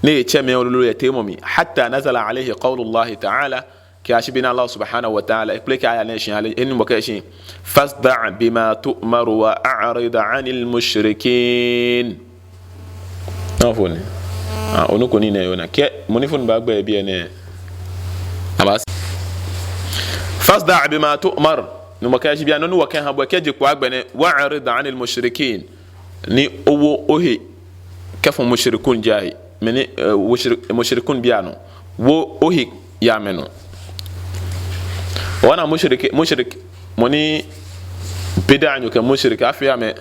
ni cheme olulu ya temomi hatta nazala alayhi qawlullah ta'ala ki ashibina Allah subhanahu wa ta'ala ipleka aya ne shin ale en mo ka shin fasda' bima tu'maru wa a'rid 'anil mushrikin afoni onu ko ni ne yona ke monifon ba gba bi ene abas fasda' bima tu'mar no mo ka ashibina no wa kan habo ke je ko agbene wa 'arid 'anil mushrikin ni owo ohe kafo mushrikun jahi mene mushrikun biano wo ohi ya meno wana mushrik moni bid'a nyo ke mushrik afia me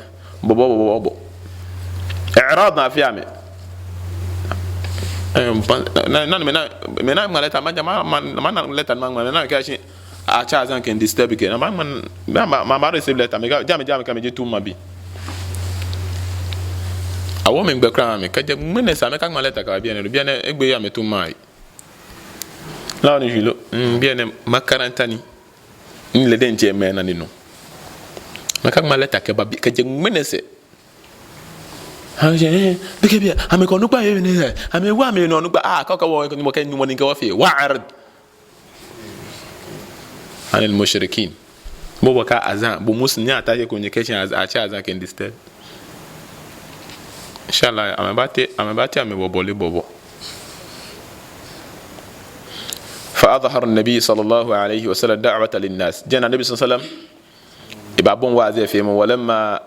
bobo i'rad na afia me na maleta man leta man na ka shi a cha zan ken disturb ke na ma receive letter me jam ka me je tuma bi awo me gbekra me ka je mene sa me ka maleta ka bien egbe ya me to mai la ni jilo bien makaranta ni le denje me na ni no me ka maleta ka ba ka je mene se ha je be ke bia ame ko nupa ye ni ame wa me no nupa ka wo ni mo ka ni mo ni ka wa fi wa'ard anil mushrikin bo ka azan bo musni ata ye communication a cha azan ken disturb inshallah amebati amebobole bobo فأظهر النبي صلى الله عليه وسلم دعوة للناس جاء النبي صلى الله عليه وسلم يبابون واضح فيهم ولما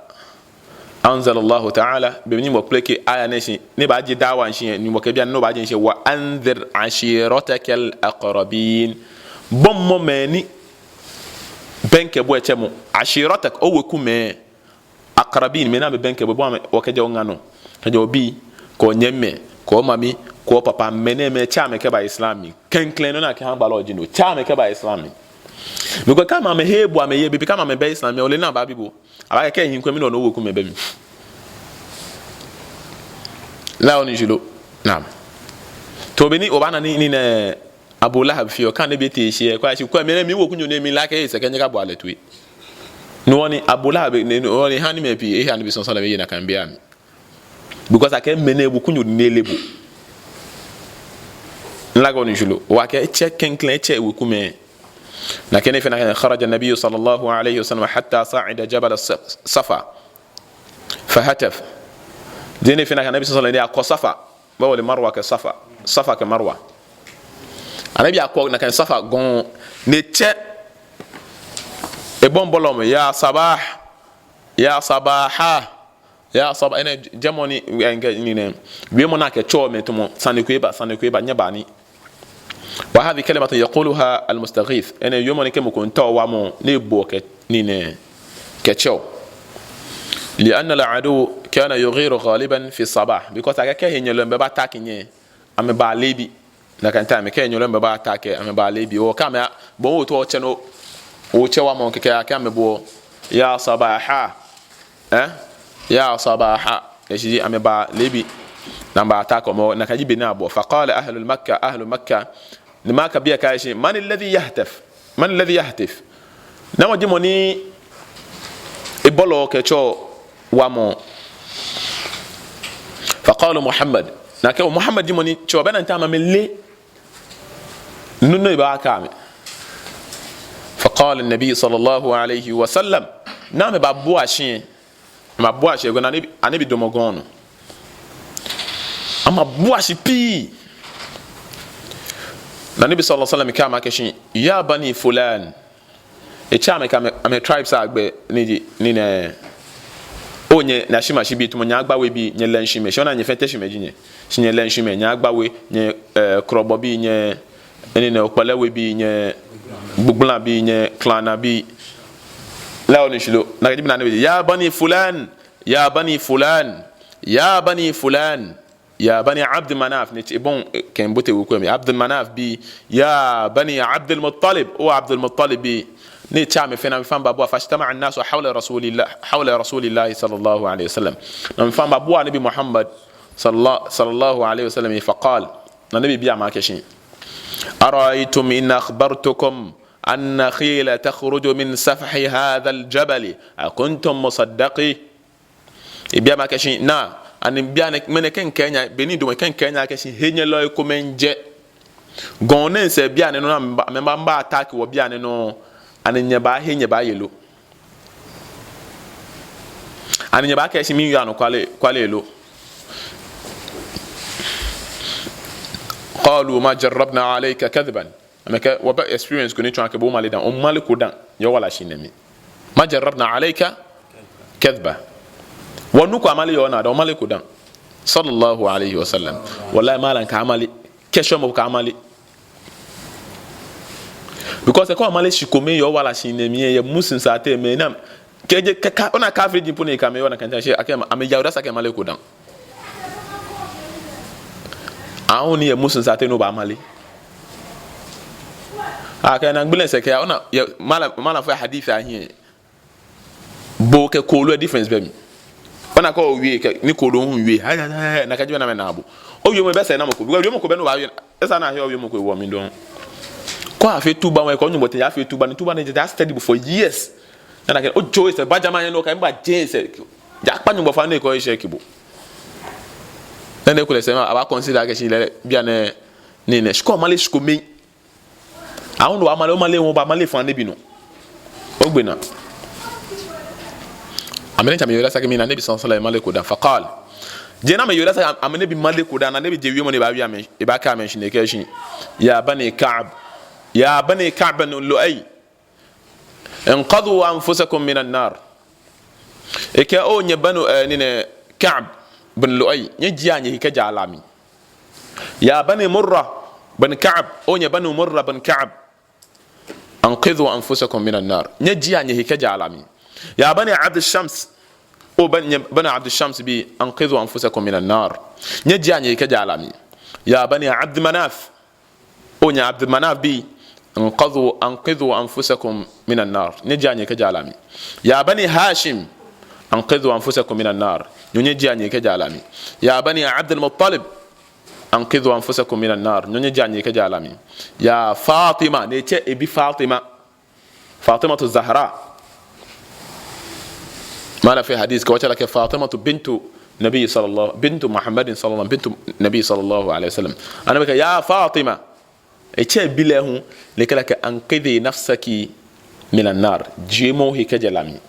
أنزل الله تعالى بمن وكلك آية نشي نبعد دعوة نشي نوكبيان نبعد نشي وأنذر عشيرتك الأقربين بوم مني بنك بوي تمو عشيرتك أو كومي أقربين منا بنك بوم وكجا ونغانو كجا بي كو نيمه ko mami ko papa mene me chame ke ba islami kenklen na ke han ba loji no chame ke ba islami me ko kama me hebu ame ye bi kama me ba islami ole na ba bibo aba ke hin kwemi no no woku me ba mi la oni jilo nam to beni obana ni ne Abu Lahab fi o kan ne beti hie kwa shi kwa me mi woku nyo ne mi la ke se kenye ka bo aletui no oni Abu Lahab ne oni hani me pi e han bi son sala me ye na kan bia mi because ake mene bu kunyu nelebu nlago ni julo wa ke check kenklen che wu kume na kene fena kharaja an-nabiy sallallahu alayhi wasallam hatta sa'ida jabal safa fahataf dine fena nabi sallallahu alayhi wasallam safa ba wala marwa ka safa ka marwa anabi akko na kan safa gon ne che e bon bolom ya sabaha ya saba ene jamoni ni ne bi mo na ke cho me to mo sanekueba nyabani wa hadhi kalimatu yaquluha almustaghith ene yomoni ke mo ko ntaw wa mo ne bo ke ni ne ke cho لان العدو كان يغير غالبا في الصباح because aka ke henyelo mbe ba attack nye ame ba lebi na kan time ke henyelo mbe ba attack ame ba lebi o kama bo o to o cheno o chewa mo ke aka me bo ya sabaha يا صباحا يجي أمبا ليبي نبا أتاكم نكجي بنابو فقال أهل مكة لما كبيا كايشي من الذي يهتف نما جموني إبولو كشو وامو فقالوا محمد جموني شو بنا نتعمل من لي ننو يبقى كامل فقال النبي صلى الله عليه وسلم نعم بابو عشين ma boache go na anibi domogono ama boache pi na nabi sallallahu alaihi wasallam kama keshin ya bani fulan e chame ka me tribes agbe ni ne onye na shima shibi to nya agbawe bi nye lenshime shona nye fete shime jinye shinye lenshime nya agbawe nye krobo bi nye ni ne opalewe bi nye bugla bi nye klana bi la oni shilo na gidi na ne ya bani fulan ya bani fulan ya bani fulan ya bani abd manaf ni bon ken bote wuko mi abd manaf bi ya bani abd al-muttalib o abd al-muttalib bi ni chame fena famba bo fashtama an-nas hawla rasulillah sallallahu alayhi wasallam nam famba bo nabi muhammad sallallahu alayhi wasallam faqal nabi biya ma kashin ara'aytum in akhbartukum أن خيل تخرج من سفح هذا الجبل أكنتم مصدقي إبيا ما كشين نا أن إبيا من كان كينيا بني دوم كان كينيا كشين هني لا يكمن جه غونن سبيا نو مبا أتاك وبيا نو أن نبا هني با يلو أن نبا كشين مين يانو كوالي لو قالوا ما جربنا عليك كذبا ameka waba experience kuni chwa ke bo mali dan o mali ko dan yo wala shinemi ma jarrabna alayka kadhba wonu ko amali yo na da o mali ko dan sallallahu alayhi wasallam wallahi malan ka amali kesho mo ka amali because ko amali shikome yo wala shinemi ye musin sa te me na keje ka ona ka friji puni ka me yo na kan tashi akema ame jawda sa ke mali ko dan aoni ye musin sa te no ba amali kana ngbulen se ka ona mala fa hadith ahi bo ke ko lo difference be mi ona ko wi ke ni ko lo hu wi na ka jiba na me na abu o wi mo be se na mo ko wi mo ko be no wa wi esa na he o wi mo ko wo mi don ko afi tuba mo ko nyumbo te afi tuba ni just study for years na ka o jo se ba jama no ka mba je se ja pa nyumbo fa na ko she kibo na ko le se ma aba consider ke shi le bia ne ni ne sko male sko mi awon wa male won ba male fan nebi no ogbena amene ta me yola sake mi na nebi sallallahu alaihi male ko da faqal je na me yola sake amene bi male ko da na nebi je wi mo ne ba wi amen e ba ka men shi ne ke shi ya bani ka'b bin lu'ay inqadhu anfusakum min an-nar e ke o nye banu ni ne ka'b bin lu'ay nye jiya nye ke jalami ya bani murra bin ka'b o nye banu murra bin ka'b انقذوا انفسكم من النار نجي يعني هيك جعلامي يا بني عبد الشمس او بني عبد الشمس بي انقذوا انفسكم من النار نجي يعني هيك جعلامي يا بني عبد مناف او يا عبد مناف بي انقذوا انفسكم من النار نجي يعني هيك جعلامي يا بني هاشم انقذوا انفسكم من النار نجي يعني هيك جعلامي يا بني عبد المطلب انقذوا انفسكم من النار نجاني كجالامي يا فاطمه نيتي ابي فاطمه الزهراء ما في حديث كوچا لك فاطمه بنت نبي صلى الله بنت محمد صلى الله بنت نبي صلى الله عليه وسلم انا بك يا فاطمه ايتي بله لك انقذي نفسك من النار جيمو هي كجالامي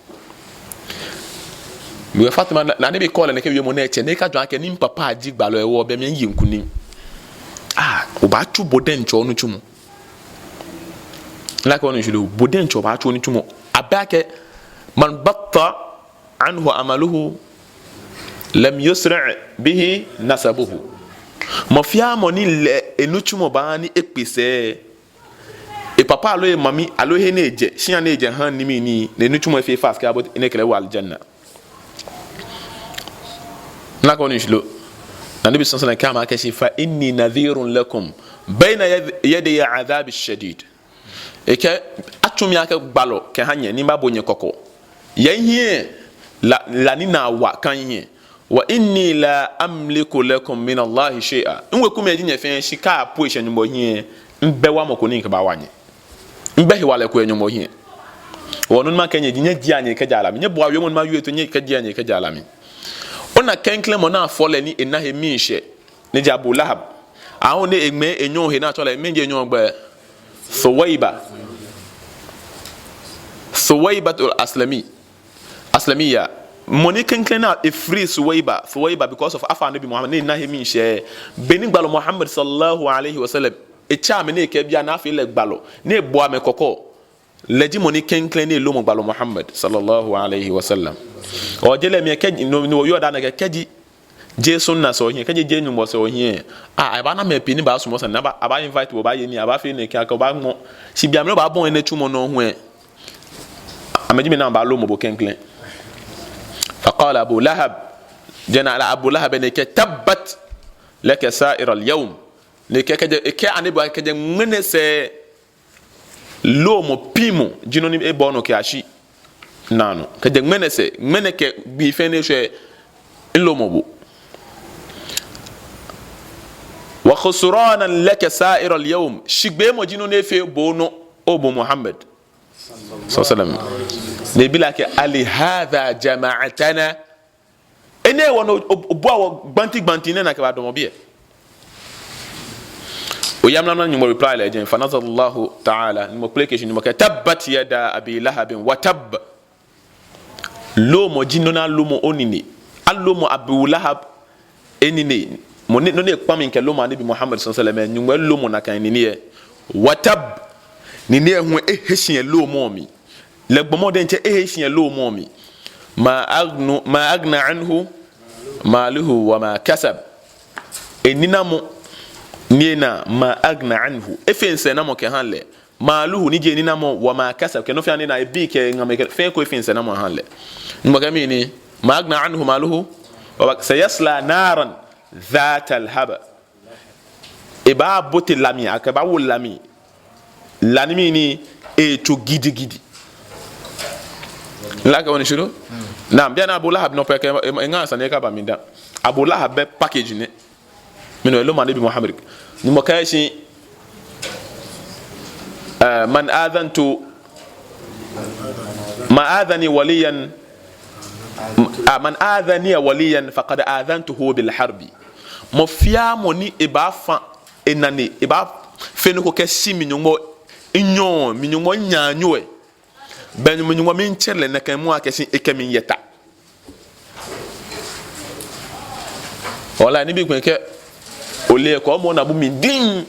bi Fatima na ne be call na ke wi mo na eche ne ka dwan ke nim papa agi gbalo ewo be me yi nkunim o ba tu boden cho no chumo la ko no julu boden cho ba tu no chumo abake man batta anhu amaluhu lam yusra bihi nasabuhu mafia moni le enu chumo ba ni epese e papa alo e mami alo he na eje shia na eje han ni mi ni enu chumo fe fast ka about ene kele wal janna la ko ni julu nabi sallallahu alayhi wa sallam fa inni nadhirun lakum bayna yadi adhab ash-shadid eke atumi aka gbalo ke hanye ni ba bonye koko yehie la ni na wa kan yehie wa inni la amliku lakum min Allah shay'a nwe kuma edinye fe shika po ehye nyumbo hie mbe wa moko ni ba wanye mbe he wale ko enyumbo hie wonu ma kanye dinye di anye ke jala mi nye bo awe mon ma wi to nye ke di anye ke jala mi ona kenkle mo na fole ni ena he minhye ne jabu lahab aho ne egme enyo he na tola menje enyo gba Suwaibatul Aslamiya money kenkle na e free Suwaiba because of afa nabi Muhammad ne na he minhye beni gbalo Muhammad sallallahu alaihi wasallam e cha me ne ke bia na afi le gbalo ne bo ame kokko leji moni kenklen ni lomo balo Muhammad sallallahu alayhi wa sallam o jele mi ke no yo da na ke ji je sunna so hin ke je nyumbo so hin aba na me pini ba so mo na aba invite wo ba ye ni aba fe ne ka ba mo si bia me ba bon ene tumo no hu amaji me na ba lomo bo kenklen فقال أبو لهب جنا على أبو لهب إنك تبت لك سائر اليوم لك كأني بقى كده من سه لومو بيمو جنوني إبانو كاشي نانو كده من ك بيفني شيء اللومو بو وخسرانا لك سائر اليوم شكبه مو جنوني في بونو أبو محمد صلى الله عليه وسلم نبيلا كالي هذا جماعتنا إنه وانو أبوا بانتي ننا كبادو مبيه ويامنا نمو reply لجين فنزل الله تعالى نمو application نمو تبت يدا أبي لهب وتب لومو جنونا لومو أونيني اللومو أبي لهب إنيني موني نوني كمين كلومو النبي محمد صلى الله عليه وسلم نمو لومو نكاينيني وتب نيني هو إهشين لومو مي لقبمو دينتي إهشين لومو مي ما أغنى عنه ماله وما كسب إننا نينا ما أغنى عنه إفين سنامو كهانله ماله نيجي نينامو وما كسب كنو في عندنا إبي كنعمل فين كوي فين سنامو هانله نمكاميني ما أغنى عنه ماله سيصلى نارا ذات الهبة إبا بوت لامي أكبا ولامي لانميني إتو جدي لكن ونشلو نعم بيانا أبو لهب نوبك إنغان سنيكا باميندا أبو لهب باكيج ني منو لو ما نبي محمد نمكايشي من آذنت ما آذني وليا من آذني وليا فقد آذنته بالحرب مفيا موني إبافا إنني إباف فينو كسي منو إنيون منو نيانيوه ben mu min chele na kan mu akesi ekamin yeta wala ni bi kwenke ole ko mo na bu min din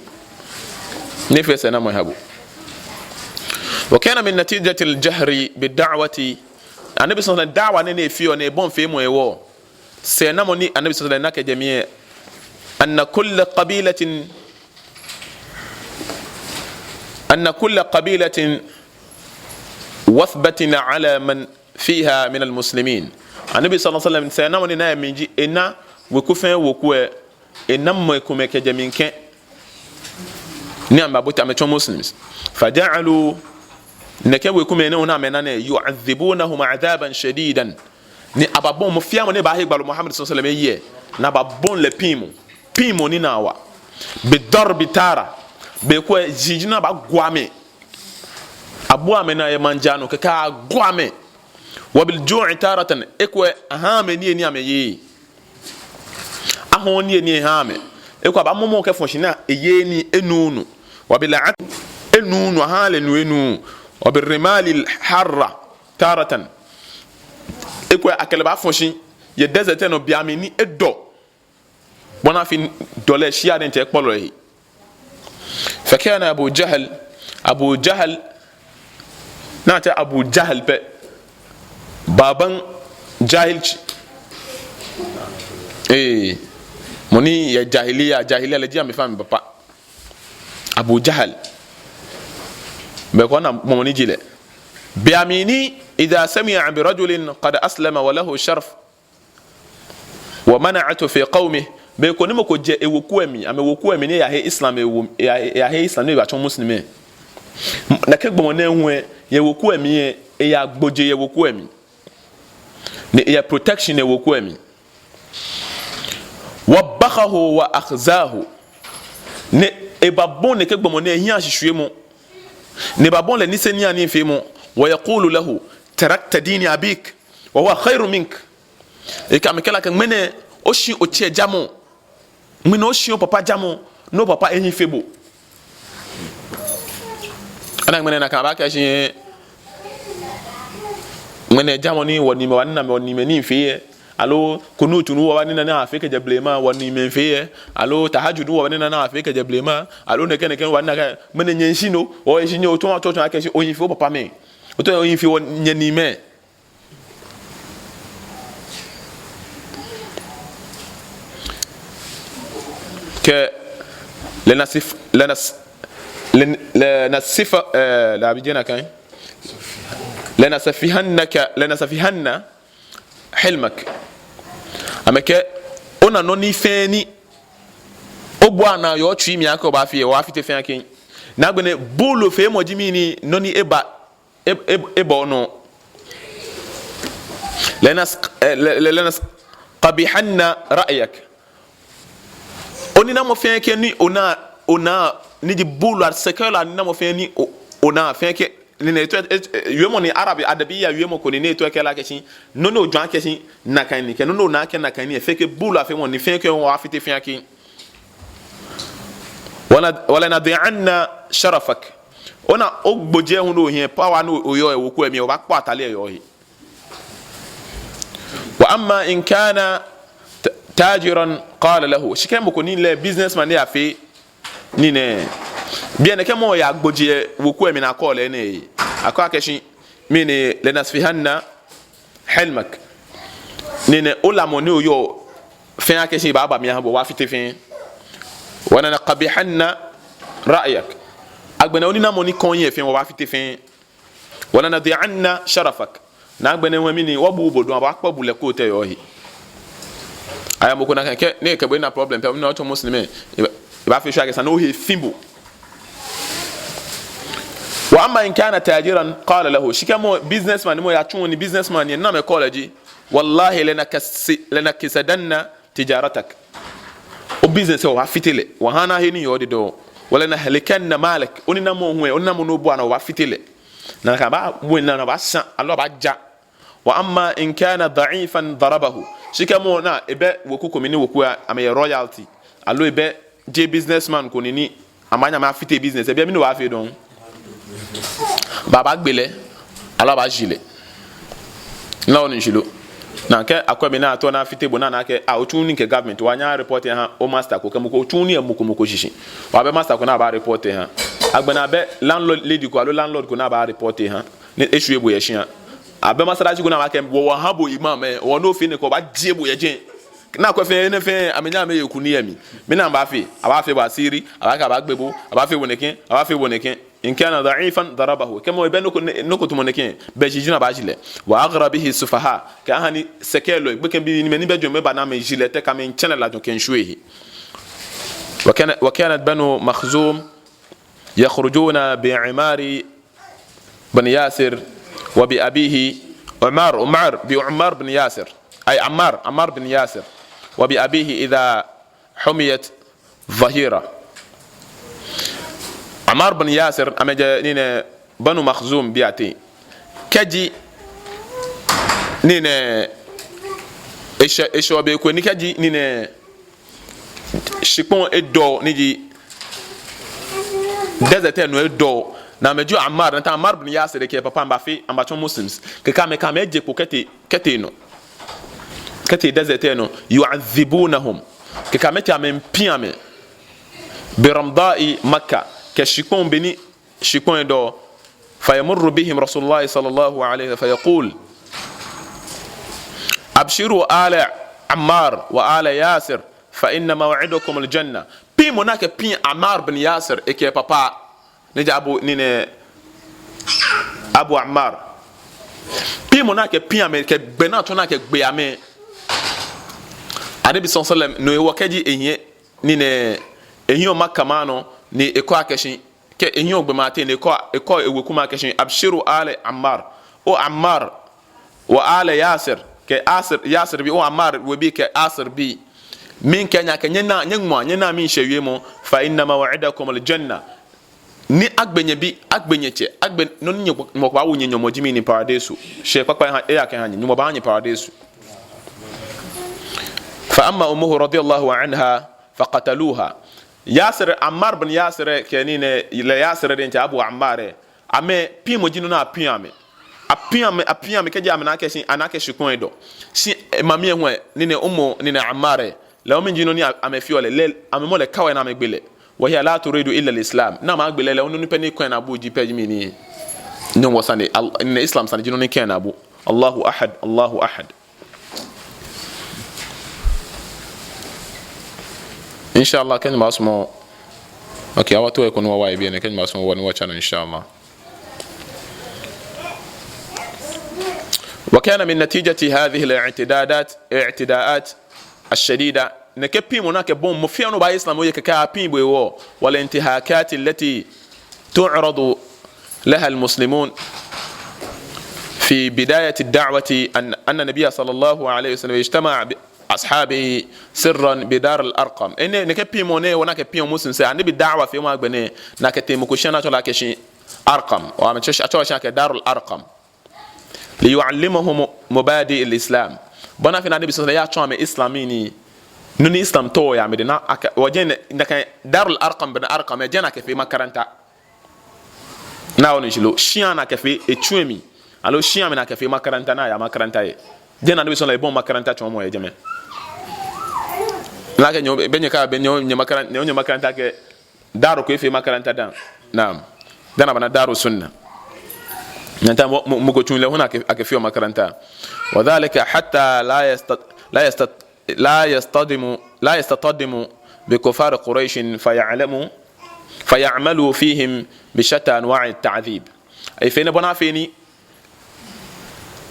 ne fesa na mo habu wa kana min natijati al-jahri bid-da'wati anabi sallallahu da'wa ne fi on e bon fe mo e wo se na mo ni anabi sallallahu na ka jami'a anna kull qabilatin وثبتنا على من فيها من المسلمين النبي صلى الله عليه وسلم سينا وننا منجي إنا وكفين وكوه إنا مكومة كجمينك نعم بابوت أمتشون مسلمين فجعلوا نكا وكومة نونا مننا يعذبونهم عذابا شديدا ni ababon mo fiamo ne ba he gbalo Muhammad sallallahu alaihi wasallam ye na babon le pimo ni nawa be darbi tara be ko jijina ba gwame abu amena ya manjano ka gwame wabil ju'i taratan ekwe ahame ni ameyi ahoni ni hame ekwa ba momo ke fonshina eyeni enunu wabil enunu hale nu enu wabil rimali harra taratan ekwe akele ba fonshin ye desert no biame ni edo bona fin dole shia den te ekpolo yi fakana abu jahl nata abu jahl pe baban jahilci moni ya jahiliya le jia me fami papa abu jahl be ko na moni jile biamini idha sami'a bi rajulin qad aslama wa lahu sharf wa mana'atu fi qawmihi be ko nimo ko je ewoku emi amewoku emi ne ya he islam ya he islam ne ba chon muslimi na ke gbomo na ehwe ye woku emi ya gboje ye woku emi ne ya protection ye woku emi wabakhahu wa akhzahu ne e babon ne ke gbomo na ehia hihwe mu ne babon le niseni ani fe mu wa yaqulu lahu tarakta dini abik wa huwa khairu mink e kam kala kan mene oshi oche jamo mene oshi o papa jamo no papa ehin febo ana mene na kan ba ka shi mene jamo ni woni me wanna me woni me ni fe alo kunutu nu wa nina na afika jablema wani menfeye alo tahajjud wa nina na afika jablema alo ne ken wa naka mene nyenshino o enshinyo to akeshi o yinfi o papa me o to yinfi o nyani me ke لنصف لا بيجينا كاين لنصفهن حلمك اما كه ona noni feni obwa na yo twi mi aka ba fie wa fite fen akin na gbene bolo fe mo jimi ni noni eba no lenas qabihanna ra'yak oni na mo fen ke ni ona ni di bolo ar sekala ni na mo fen ni ona fen ke ni ne to yemo ni arabi adabiya yemo ko ni ne to ke la kesin nono dwan kesin na kan ni ke nono na ke na kan ni fe ke bulu afi won ni fe ke won afite fi akin wala nadi'anna sharafak ona ogboje hun no hin power no oyo e woku emi o ba pa atale yo hi wa amma in kana tajiran qala lahu shikem ko ni le businessman ya fi ni ne bien ke mo ya gboje woku emi na call ene akwa keshi mini lenasfihanna hilmak nene olamoni oyo fin akeshi baba mi habo wa fite fin wana naqbihanna ra'yak agbena oni na moni konye fin wa fite fin wana nadi'anna sharafak na agbena wa mini wabu bodo ba akpa bule ko te yo hi aya mo ko na ke ne ke be na problem pe no to muslime ba fi shaka sana o he fimbo wa amma in kana tajiran qala lahu shikamo businessman mo ya chuni businessman ni na me college wallahi lanakasadanna tijaratak o business wa fitile wa hana hini yodi do wala na halikanna malik onina mo hwe onina mo no bua na wa fitile na ka ba wonna na ba san allo ba ja wa amma in kana da'ifan darabahu shikamo na ebe woku komini woku am royalty allo ebe je businessman ko ni amanya ma fite business ebe mi no wa fe don baba gbele ala ba jile na onu jilo na ke akwebe na to na fite bo na ke a otuni ke government wanya report ha o master ko kemko otuni e moko shishi wa be master ko na ba report ha agbena be landlord lady ko alo landlord ko na ba report ha ne issue ebo ye hia abe master ji ko na ba ke wo ha bo imam e wo no fi ne ko ba die bo ye gen na ko fe ne fe amenya me yekuni yami me na ba fi aba fi ba siri aba ka ba gbebo aba fi woneken aba fi woneken in kana da'ifan darabahu kama ibanu noko tumoneken be jijina ba jile wa aghra bihi sufaha ka hani sekelo gbeken bi ni be jome ba na me jile te kam en channel la ken shwehi wa kanat banu makhzum yakhrujuna bi'imari bin yasir wa bi abihi umar bi umar bin yasir ay ammar bin yasir wa bi abihi idha humiyat ظهيره عمار بن ياسر أمجا نين بنو مخزوم بياتي كجي نين إيش وبيكون نكجي نين شكون إدو نيجي دزتين إدو نامجو عمار نتا عمار بن ياسر كي بابا مبافي أمباتون مسلمز كامي يجيكو كتينو كتي دزتينو يعذبونهم كامي تامن بيامي برمضاء مكة كشكون بني شكون دو فيمر بهم رسول الله صلى الله عليه وسلم فيقول أبشروا آل عمار وآل ياسر فإن موعدكم الجنة بي مناك بي عمار بن ياسر إكي بابا نجي أبو عمار بي مناك بي عمي كبنات هناك بيامي النبي صلى الله عليه وسلم نو وكجي إيه نيني إيه مكة مانو ni eko akeshin ke enyo gbe mate ni eko eweku ma akeshin abshiru ala ammar o ammar wa ala yasir ke yasir bi o ammar we bi ke asir bi min kenya ke nyena min shewie mo fa inna maw'idakum aljanna ni agbenye bi agbenye che agben no nyi mo kwa wonye nyomo jimi ni paradise she kwakwa ha e ake hanyi nyomo ba hanyi paradise fa amma ummuhu radiyallahu anha faqataluha Yasir Ammar bin Yasir kenine le Yasir den Abu Ammar ame pi mo jinu na pi ame apia me keja amana kesin anake shikon do si mami ehwe ni ne umu ni ne amare la omi jino ni amefiole le amemo le kawe na megbele wa hiya la turidu illa alislam na ma gbele le onu ni pani kwen abu ji peji mi ni no wasane in islam san jino ni ken abu Allahu ahad inshallah kan masmo okay awatu e kono wa ibe ne kan masmo woni wacha inshallah. وكان من نتيجة هذه الاعتداءات الشديدة نكبي مناك بوم مفيانو باي إسلام ويككابين بيو والانتهاكات التي تعرض لها المسلمون في بداية الدعوة أن النبي صلى الله عليه وسلم اجتمع أصحابه سرا بدار الأرقم إن نكبي مني ونكبي مسلم سأني بالدعوة في ما بني نكتي مكوشنا تلا كشي أرقم وعمتش أتوشنا كدار الأرقم ليعلمهم مبادئ الإسلام بنا في النبي صلى الله عليه وسلم إسلاميني نوني إسلام تو يا مدينة وجين نك دار الأرقم بنا أرقم جينا كفي مكرنتا ناو نجلو شيانا كفي اتشومي allo shia mena ka fi makaranta na ya makaranta ye dena nabi sallallahu bon makaranta chomo ye jame la ke nyo benye ka benyo nyo makaranta ke daro ko fi makaranta dan naam dana bana daro sunna nanta mo ko chunle hona ke fi makaranta wadhālika hatta la yastadimu bi kufar quraish fayamalu fihim bi shatta anwa'i at-ta'dhib ay fena bona feni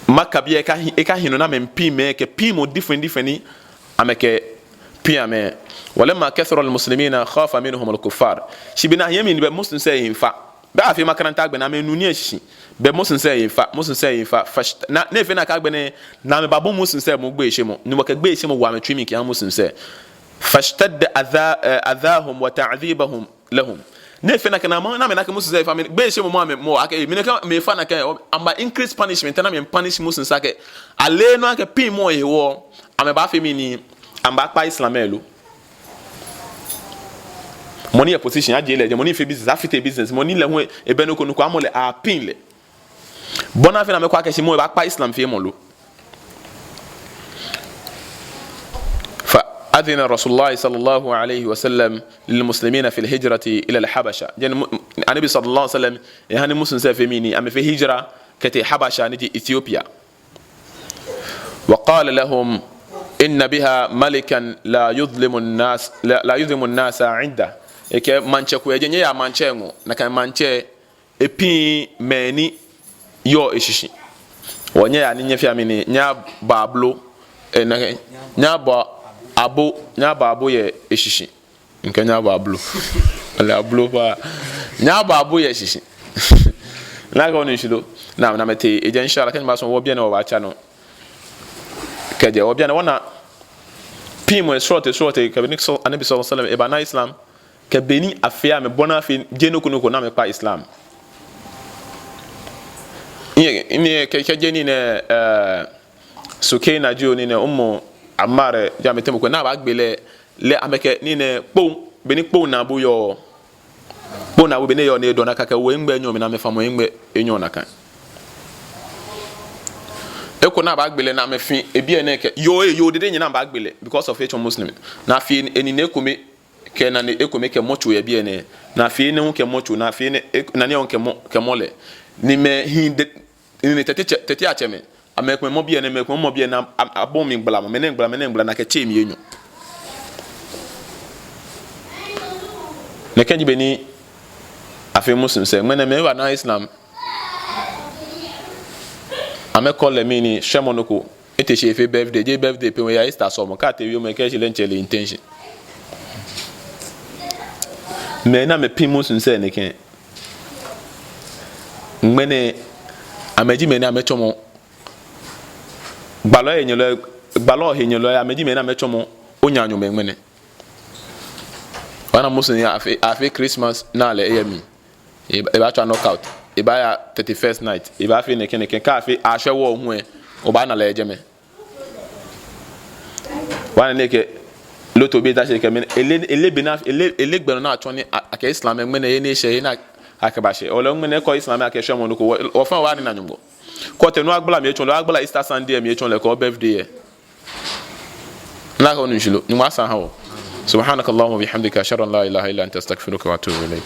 makabia eka hino na mempime ke pimo different ameke piame walamma kathara almuslimina khafa minhum alkuffar shibina yamin be muslim say infa ba fi makaranta gbe na menuni ashi be muslim say infa na ne fe na ka gbe ne na me babo muslim say mo gbe ehemo ni mo ka gbe ehemo wa metwimi ki muslim say fashtad adahum wa ta'dhibahum lahum ne fe na kana na me na ka musu say family be she mo ake me ka me fa na ka amba increase punishment na me punish musu sake ale no ake pin mo yewo ame ba fe mi ni amba pa islamelu money a position ajele je money fe business afite business money le ho e be no ko amole a pin le bona fe na me kwa ke shi mo ba pa islam fe mo lo أذن رسول الله صلى الله عليه وسلم للمسلمين في الهجرة إلى الحبشة النبي صلى الله عليه وسلم يعني مسلم سافميني أما في هجرة كتي حبشة نجي إثيوبيا وقال لهم إن بها ملكا لا يظلم الناس عنده إك مانشة كويجين يا مانشة نكان مانشة إبي مني يو إشيشي ونيا نيجي في أميني نيا بابلو نيا abo nya babo ye eshishi nkanya bablo ala ablo fa nya babo ye eshishi la ga onu shilo na mete eje inshallah kan ba so wo bia na wo ba cha no kaje wo bia na wana pimo short ka benik so anabi sallallahu alaihi wasallam e ba na islam ka beni afia me bona afi jeno kuno na me pa islam ini ke jeni ne suke na jo ni ne ummu amare jamete mo ko na ba gbele le ameke ni ne pon beni pon na bu yo pon na bu beni yo ne do na kaka we ngbe enyo me na me famo ngbe enyo na kan e ko na ba gbele na me fin e bi ene ke yo de nyina ba gbele because of each muslim na fi eni ne ko me ke na ne e ko me ke mochu ye bi ene na fi ne hu ke mochu na fi ne na ne on ke mole ni me hin de ni tete acheme amekwe mo bia na mekwe mo bia na abomi gbala mo menengbala na ke chemi enyo ne kanji beni afi muslim se mena me wa na islam amekọ le mini shemonoko ete shefe birthday pe we ya Easter so mo ka te wi mo ke she lenchele intention me na me pin muslim se ne ken mene ameji me na mechomo gbalo henyelo ya meji me na mechomo onyanyo me ngene wana muslim ya afi Christmas na le yemi e ba twa knockout e ba ya 31st night e ba fi ne ken ka afi ahwewo hu e o ba na le ejeme wana ne ke loto be da se ke men ele gbeno na atwoni aka islam ngene ye ne she na akabashe ole ngene ko islam akesho mo ko ofan wa ni na nyumgo ko te no agbala mi echon lo agbala Easter Sunday mi echon le ko birthday na ko njulo ni ma san ha subhanakallahumma bihamdika ashhadu an la ilaha illa anta astaghfiruka wa atubu ilaik